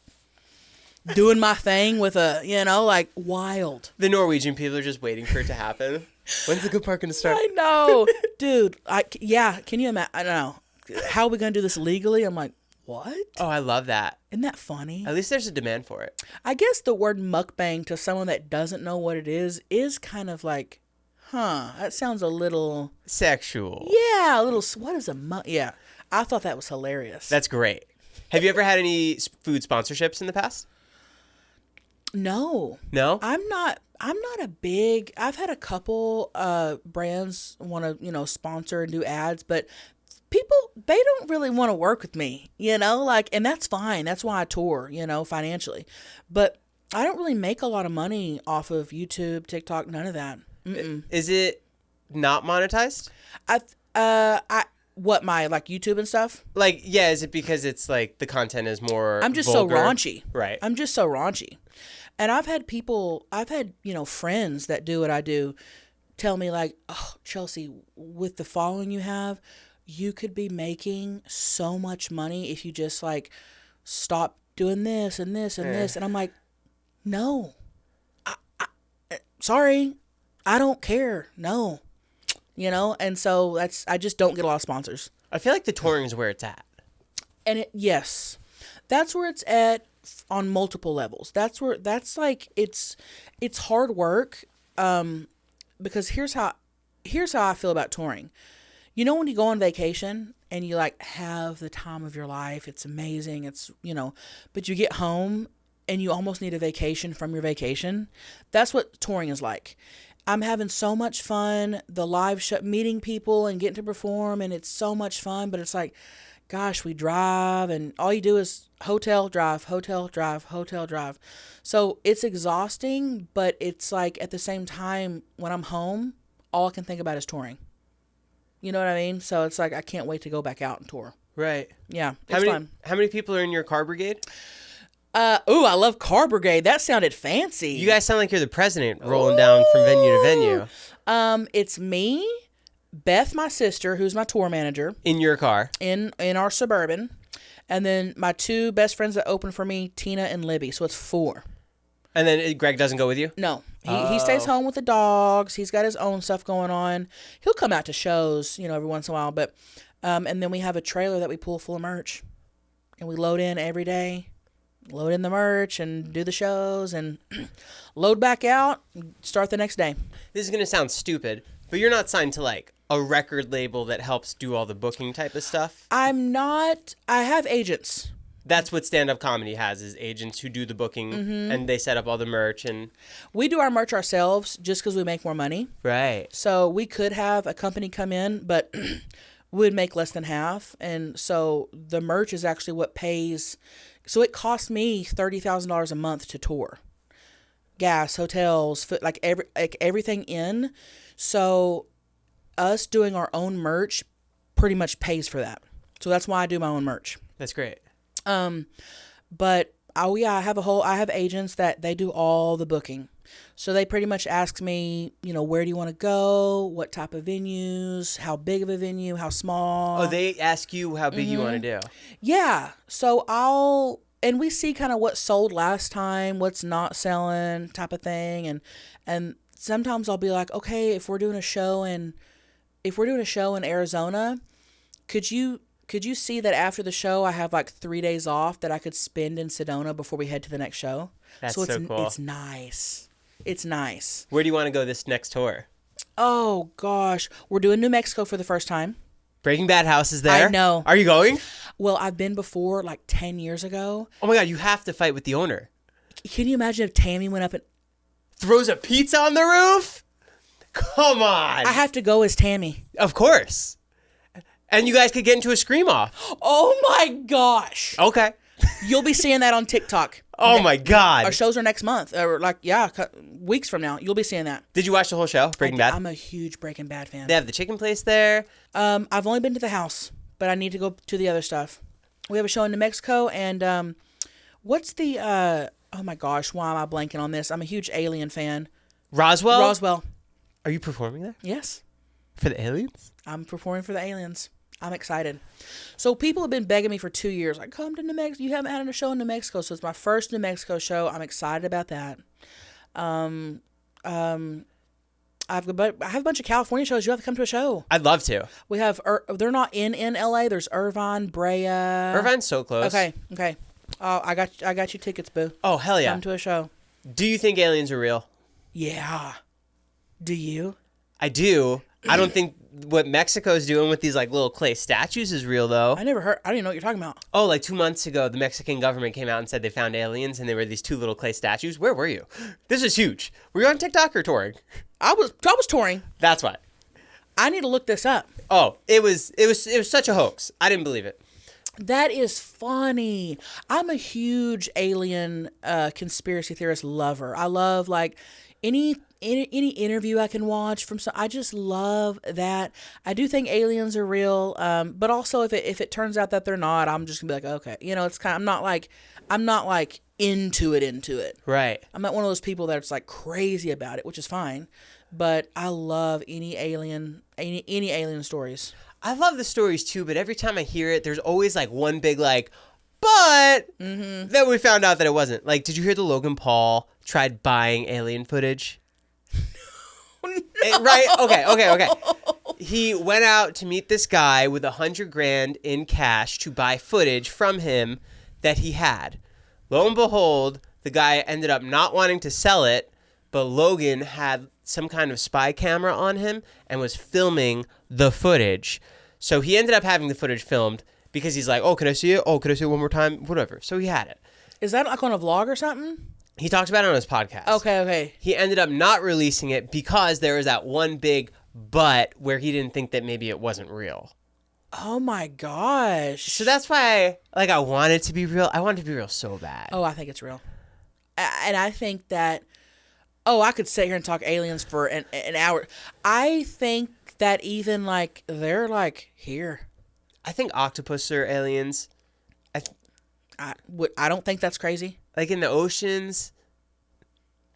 doing my thing with like wild. The Norwegian people are just waiting for it to happen. When's the good part going to start? I know. Dude, can you imagine? I don't know. How are we going to do this legally? I'm like, what? Oh, I love that. Isn't that funny? At least there's a demand for it. I guess the word mukbang to someone that doesn't know what it is kind of like, that sounds a little... sexual. Yeah, a little... What is a Yeah, I thought that was hilarious. That's great. Have you ever had any food sponsorships in the past? No. No? I'm not a big... I've had a couple brands want to, sponsor and do ads, but people, they don't really want to work with me, and that's fine. That's why I tour, financially. But I don't really make a lot of money off of YouTube, TikTok, none of that. Mm-mm. Is it not monetized? What, my YouTube and stuff? Is it because it's the content is more I'm just vulgar? so raunchy. Right. I'm just so raunchy. And I've had friends that do what I do tell me oh, Chelcie, with the following you have, you could be making so much money if you just stop doing this and this and this. And I'm like, no, sorry, I don't care. No, and so I just don't get a lot of sponsors. I feel like the touring is where it's at. And yes, that's where it's at on multiple levels. It's hard work. Because here's how I feel about touring. You know when you go on vacation and you like have the time of your life, it's amazing, it's, but you get home and you almost need a vacation from your vacation. That's what touring is like. I'm having so much fun, the live show, meeting people and getting to perform, and it's so much fun, but it's like, gosh, we drive and all you do is hotel, drive, hotel, drive, hotel, drive. So it's exhausting, but it's like at the same time, when I'm home, all I can think about is touring. You know what I mean? So it's like I can't wait to go back out and tour. Right. Yeah, it's fun. How many people are in your car brigade? I love car brigade. That sounded fancy. You guys sound like you're the president rolling down from venue to venue. It's me, Beth, my sister, who's my tour manager. In your car? In our Suburban. And then my 2 best friends that open for me, Tina and Libby. So it's 4. And then Greg doesn't go with you? No. He stays home with the dogs. He's got his own stuff going on. He'll come out to shows, every once in a while. But and then we have a trailer that we pull full of merch. And we load in every day. Load in the merch and do the shows and load back out and start the next day. This is going to sound stupid, but you're not signed to like a record label that helps do all the booking type of stuff? I'm not. I have agents. That's what stand-up comedy has, is agents who do the booking and they set up all the merch. And we do our merch ourselves just because we make more money. Right. So we could have a company come in, but we would make less than half. And so the merch is actually what pays. So it costs me $30,000 a month to tour. Gas, hotels, food, everything in. So us doing our own merch pretty much pays for that. So that's why I do my own merch. That's great. But I have agents that they do all the booking. So they pretty much ask me, where do you want to go? What type of venues? How big of a venue? How small? Oh, they ask you how big you want to do. Yeah. So and we see kind of what sold last time, what's not selling type of thing. And sometimes I'll be like, okay, if we're doing a show in Arizona, could you see that after the show I have like 3 days off that I could spend in Sedona before we head to the next show? That's so cool. It's nice. It's nice. Where do you want to go this next tour? Oh, gosh. We're doing New Mexico for the first time. Breaking Bad House is there. I know. Are you going? Well, I've been before, like 10 years ago. Oh, my God. You have to fight with the owner. Can you imagine if Tammy went up and throws a pizza on the roof? Come on. I have to go as Tammy. Of course. And you guys could get into a scream-off. Oh, my gosh. Okay. You'll be seeing that on TikTok. Oh, my God. Our shows are next month. Or weeks from now. You'll be seeing that. Did you watch the whole show, Breaking Bad? I'm a huge Breaking Bad fan. They have the chicken place there. I've only been to the house, but I need to go to the other stuff. We have a show in New Mexico, and what's the... oh, my gosh. Why am I blanking on this? I'm a huge Alien fan. Roswell. Are you performing there? Yes. For the aliens? I'm performing for the aliens. I'm excited. So people have been begging me for 2 years, like, come to New Mexico. You haven't had a show in New Mexico. So it's my first New Mexico show. I'm excited about that. I have a bunch of California shows. You have to come to a show. I'd love to. We have, they're not in LA. There's Irvine, Brea. Irvine's so close. Okay. I got you tickets, boo. Oh, hell yeah. Come to a show. Do you think aliens are real? Yeah. Do you? I do. I don't think what Mexico's doing with these like little clay statues is real, though. I didn't know what you're talking about. Oh, like 2 months ago, the Mexican government came out and said they found aliens, and they were these 2 little clay statues. Where were you? This is huge. Were you on TikTok or touring? I was touring. That's why. I need to look this up. Oh, it was such a hoax. I didn't believe it. That is funny. I'm a huge alien conspiracy theorist lover. I love like any interview I can watch from some. I just love that. I do think aliens are real, but also if it turns out that they're not, I'm just gonna be like, okay, it's kind of, I'm not like into it. Right. I'm not one of those people that's like crazy about it, which is fine. But I love any alien stories. I love the stories too, but every time I hear it, there's always like one big like, but then we found out that it wasn't. Like, did you hear the Logan Paul tried buying alien footage? No. Right? Okay. He went out to meet this guy with $100,000 in cash to buy footage from him that he had. Lo and behold, the guy ended up not wanting to sell it, but Logan had some kind of spy camera on him and was filming the footage. So he ended up having the footage filmed because he's like, oh, can I see it? Oh, can I see it one more time? Whatever. So he had it. Is that like on a vlog or something? He talked about it on his podcast. Okay. He ended up not releasing it because there was that one big but where he didn't think that maybe it wasn't real. Oh my gosh. So that's why I want it to be real. I want it to be real so bad. Oh, I think it's real. And I think that, I could sit here and talk aliens for an hour. I think that even like, they're like here. I think octopus are aliens. I don't think that's crazy. Like in the oceans.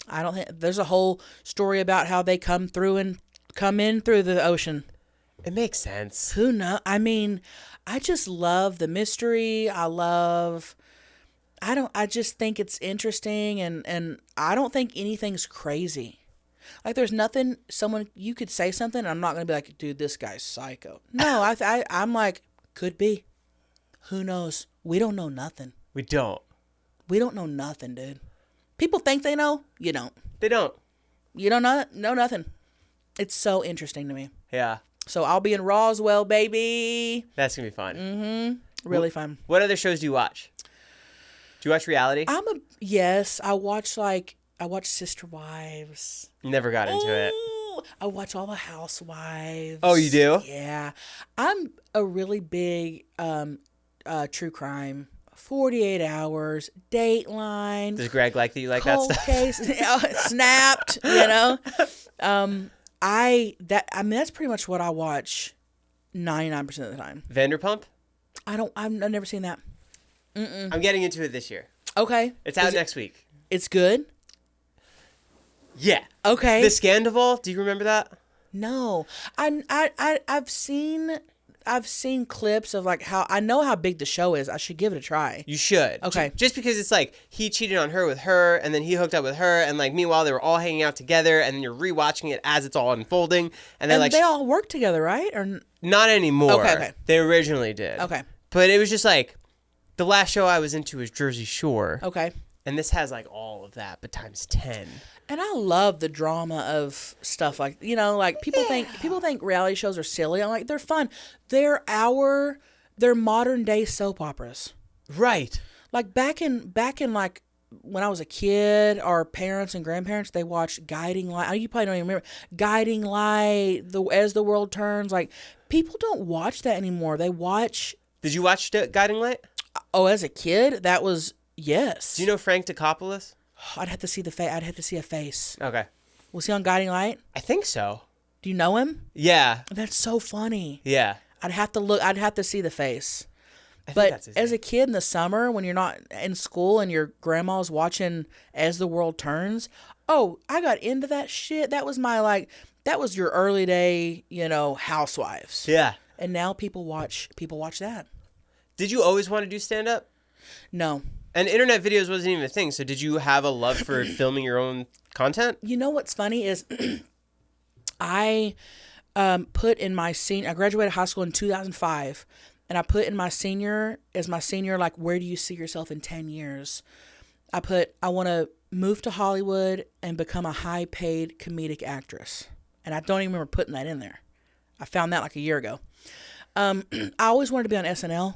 I don't think there's a whole story about how they come in through the ocean. It makes sense. Who knows? I mean, I just love the mystery. I just think it's interesting and I don't think anything's crazy. Like there's nothing you could say something and I'm not going to be like, dude, this guy's psycho. No, I'm like, could be. Who knows? We don't know nothing. We don't know nothing, dude. People think they know. You don't. They don't. You don't know nothing. It's so interesting to me. Yeah. So I'll be in Roswell, baby. That's going to be fun. Mm-hmm. Really fun. What other shows do you watch? Do you watch reality? Yes. I watch Sister Wives. Never got into it. I watch all the Housewives. Oh, you do? Yeah. I'm a really big true crime. 48 Hours, Dateline. Does Greg like that you like that stuff? Case, Snapped, that's pretty much what I watch 99% of the time. Vanderpump? I've never seen that. I'm getting into it this year. Okay. It's out next week. It's good? Yeah. Okay. The Scandival, do you remember that? No. I've seen clips of like how I know how big the show is. I should give it a try. You should. Okay. Just because it's like he cheated on her with her and then he hooked up with her and like meanwhile they were all hanging out together and then you're rewatching it as it's all unfolding and then they all work together, right? Or not anymore. Okay. They originally did. Okay. But it was just like the last show I was into was Jersey Shore. Okay. And this has like all of that but times 10. And I love the drama of stuff like, like people think reality shows are silly. I'm like, they're fun. They're modern day soap operas. Right. Like back in like when I was a kid, our parents and grandparents, they watched Guiding Light. You probably don't even remember Guiding Light, As the World Turns. Like people don't watch that anymore. They watch. Did you watch Guiding Light? Oh, as a kid, that was yes. Do you know Frank Tokopoulos? I'd have to see I'd have to see a face. Okay. Was he on Guiding Light? I think so. Do you know him? Yeah. That's so funny. Yeah. I'd have to look. I'd have to see the face. I think But that's his as name. a kid in the summer, when you're not in school and your grandma's watching As the World Turns, I got into that shit. That was that was your early day, Housewives. Yeah. And now people watch that. Did you always want to do stand-up? No. And internet videos wasn't even a thing, so did you have a love for filming your own content? You know what's funny is I put in my I graduated high school in 2005, and I put in my senior, like, where do you see yourself in 10 years? I want to move to Hollywood and become a high-paid comedic actress. And I don't even remember putting that in there. I found that like a year ago. I always wanted to be on SNL.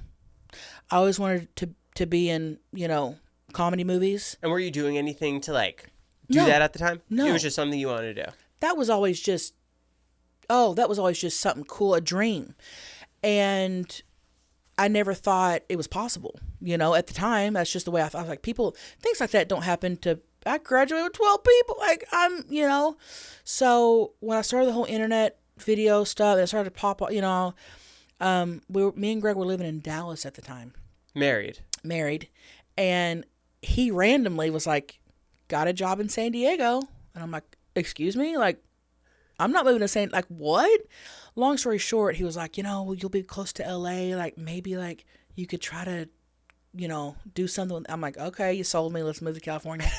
I always wanted to be in, comedy movies. And were you doing anything to, like, do No. that at the time? No. It was just something you wanted to do. That was always just something cool, a dream. And I never thought it was possible. At the time, that's just the way I thought. I was like, things like that don't happen I graduated with 12 people. Like, So when I started the whole internet video stuff, and it started to pop up, me and Greg were living in Dallas at the time. Married. And he randomly was like, got a job in San Diego. And I'm like, excuse me? Like, I'm not moving to San, like, what? Long story short, he was like, you'll be close to LA. Like, maybe like you could try to, do something. I'm like, okay, you sold me. Let's move to California.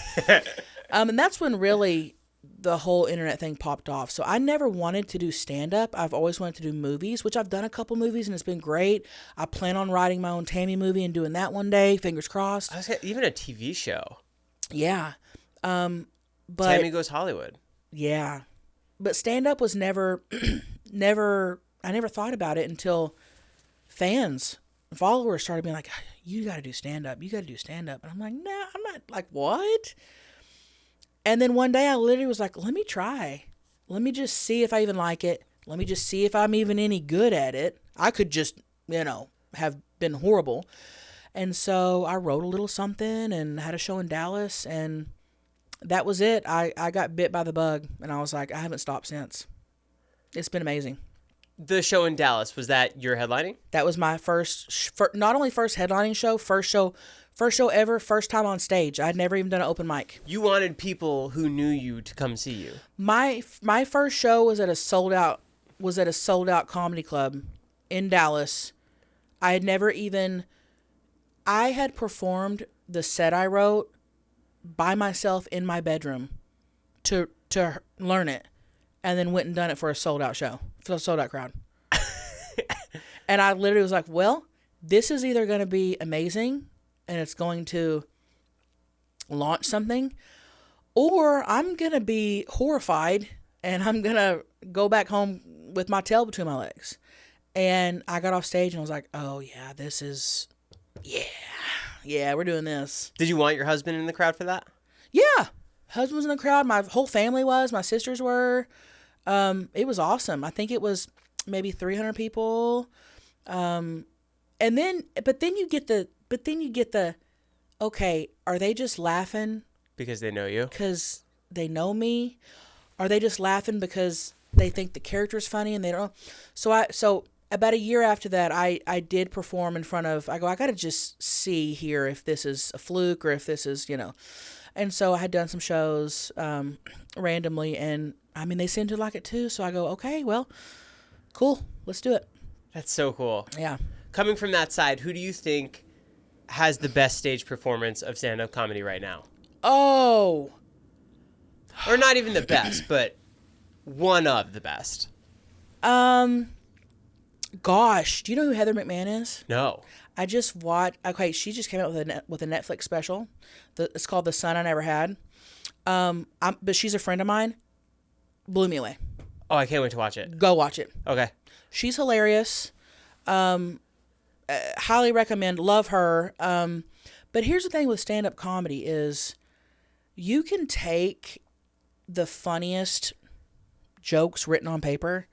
And that's when really the whole internet thing popped off. So I never wanted to do stand-up. I've always wanted to do movies, which I've done a couple movies and it's been great. I plan on writing my own Tammy movie and doing that one day. Fingers crossed. Even a TV show. Yeah. But Tammy Goes Hollywood. yeah, but stand-up was never, I never thought about it until followers started being like, you got to do stand-up. You got to do stand-up. And I'm like, nah, I'm not. Like, what? And then one day I literally was like, let me try. Let me just see if I even like it. Let me just see if I'm even any good at it. I could just, have been horrible. And so I wrote a little something and had a show in Dallas, and that was it. I got bit by the bug, and I was like, I haven't stopped since. It's been amazing. The show in Dallas, was that your headlining? That was my not only first headlining show, first show ever, first time on stage. I'd never even done an open mic. You wanted people who knew you to come see you. My first show was at a sold out comedy club in Dallas. I had performed the set I wrote by myself in my bedroom to learn it, and then went and done it for a sold out show, for a sold out crowd. And I literally was like, well, this is either going to be amazing and it's going to launch something, or I'm going to be horrified and I'm going to go back home with my tail between my legs. And I got off stage and I was like, oh yeah, we're doing this. Did you want your husband in the crowd for that? Yeah. Husband was in the crowd. My whole family was. My sisters were. It was awesome. I think it was maybe 300 people. But then you get the, okay, are they just laughing Because they know you? because they know me? Are they just laughing because they think the character's funny and they don't? So about a year after that, I did perform in front of, I got to just see here if this is a fluke or if this is, And so I had done some shows randomly, and I mean, they seemed to like it too. So I go, okay, well, cool, let's do it. That's so cool. Yeah. Coming from that side, who do you think has the best stage performance of stand-up comedy right now? Oh. Or not even the best, but one of the best. Gosh, do you know who Heather McMahon is? No. I just watched. Okay, she just came out with a Netflix special. It's called The Son I Never Had. But she's a friend of mine. Blew me away. Oh, I can't wait to watch it. Go watch it. Okay. She's hilarious. Highly recommend. Love her. But here's the thing with stand-up comedy is you can take the funniest jokes written on paper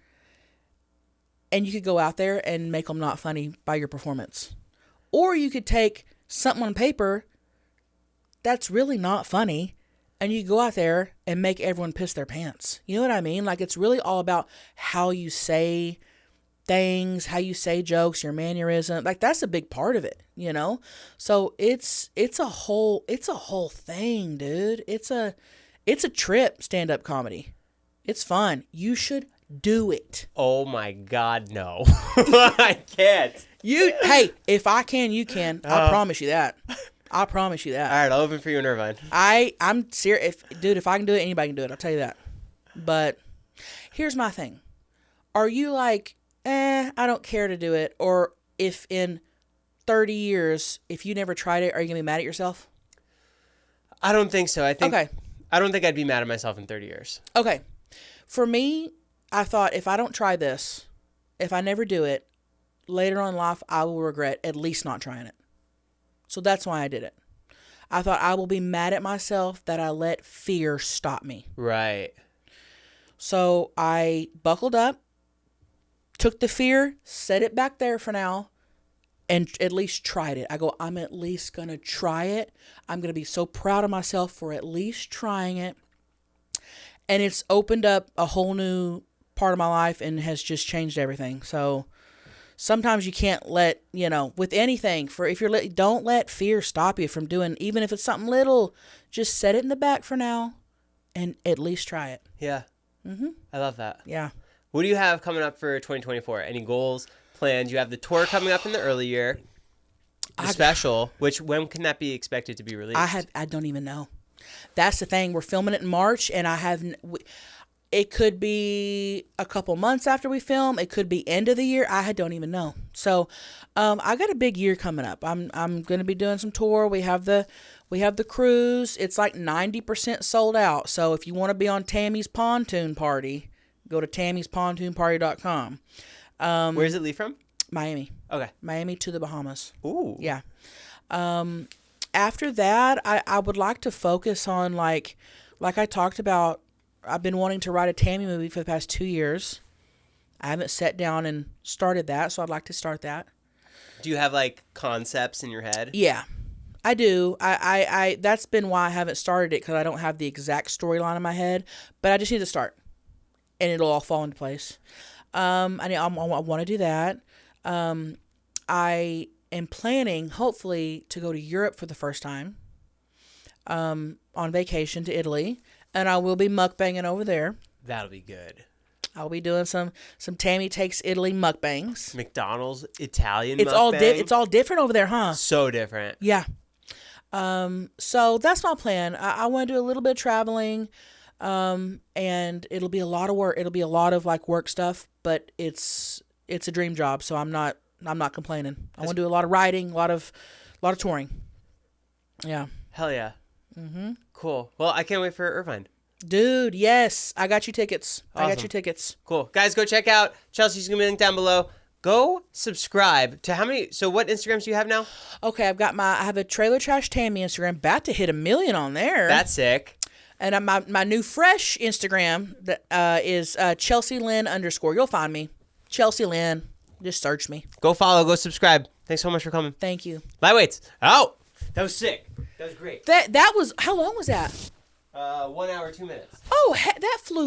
and you could go out there and make them not funny by your performance. Or you could take something on paper that's really not funny and you go out there and make everyone piss their pants. You know what I mean? Like, it's really all about how you say things, how you say jokes, your mannerism. Like, that's a big part of it, So it's a whole thing, dude. It's a trip, stand-up comedy. It's fun. You should do it. Oh my God, no. I can't. Hey, if I can, you can. I promise you that. I promise you that. All right, I'll open for you in Irvine. I'm serious. If I can do it, anybody can do it. I'll tell you that. But here's my thing. Are you like, I don't care to do it? Or if in 30 years, if you never tried it, are you going to be mad at yourself? I don't think so. Okay. I don't think I'd be mad at myself in 30 years. Okay. For me, I thought if I don't try this, if I never do it, later on in life, I will regret at least not trying it. So that's why I did it. I thought I will be mad at myself that I let fear stop me. Right. So I buckled up, took the fear, set it back there for now, and at least tried it. I go, I'm at least going to try it. I'm going to be so proud of myself for at least trying it. And it's opened up a whole new part of my life and has just changed everything. So sometimes you can't let, with anything, don't let fear stop you from doing, even if it's something little, just set it in the back for now and at least try it. Yeah. Mm-hmm. I love that. Yeah. What do you have coming up for 2024? Any goals, plans? You have the tour coming up in the early year, the special, when can that be expected to be released? I don't even know. That's the thing. We're filming it in March, and It could be a couple months after we film. It could be end of the year. I don't even know. So, I got a big year coming up. I'm going to be doing some tour. We have the cruise. It's like 90% sold out. So if you want to be on Tammy's pontoon party, go to tammyspontoonparty.com. Where does it leave from? Miami. Okay. Miami to the Bahamas. Ooh. Yeah. After that, I would like to focus on like I talked about. I've been wanting to write a Tammy movie for the past 2 years. I haven't sat down and started that, so I'd like to start that. Do you have like concepts in your head? Yeah, I do. I that's been why I haven't started it, because I don't have the exact storyline in my head, but I just need to start, and it'll all fall into place. I want to do that. I am planning, hopefully, to go to Europe for the first time. On vacation to Italy. And I will be mukbanging over there. That'll be good. I'll be doing some Tammy Takes Italy mukbangs. McDonald's Italian It's mukbang. it's all different over there, huh? So different. Yeah. So that's my plan. I want to do a little bit of traveling, and it'll be a lot of work. It'll be a lot of like work stuff, but it's a dream job, so I'm not complaining. I want to do a lot of writing, a lot of touring. Yeah. Hell yeah. Mm-hmm. Cool. Well, I can't wait for Irvine. Dude, yes. I got you tickets. Awesome. I got you tickets. Cool. Guys, go check out Chelsea's going to be linked down below. Go subscribe to how many... So what Instagrams do you have now? Okay, I have a Trailer Trash Tammy Instagram. About to hit 1 million on there. That's sick. And my new fresh Instagram that is Chelcie Lynn _. You'll find me. Chelcie Lynn. Just search me. Go follow. Go subscribe. Thanks so much for coming. Thank you. Lightweights. Oh! That was sick. That was great. That was... How long was that? 1 hour, 2 minutes. Oh, that flew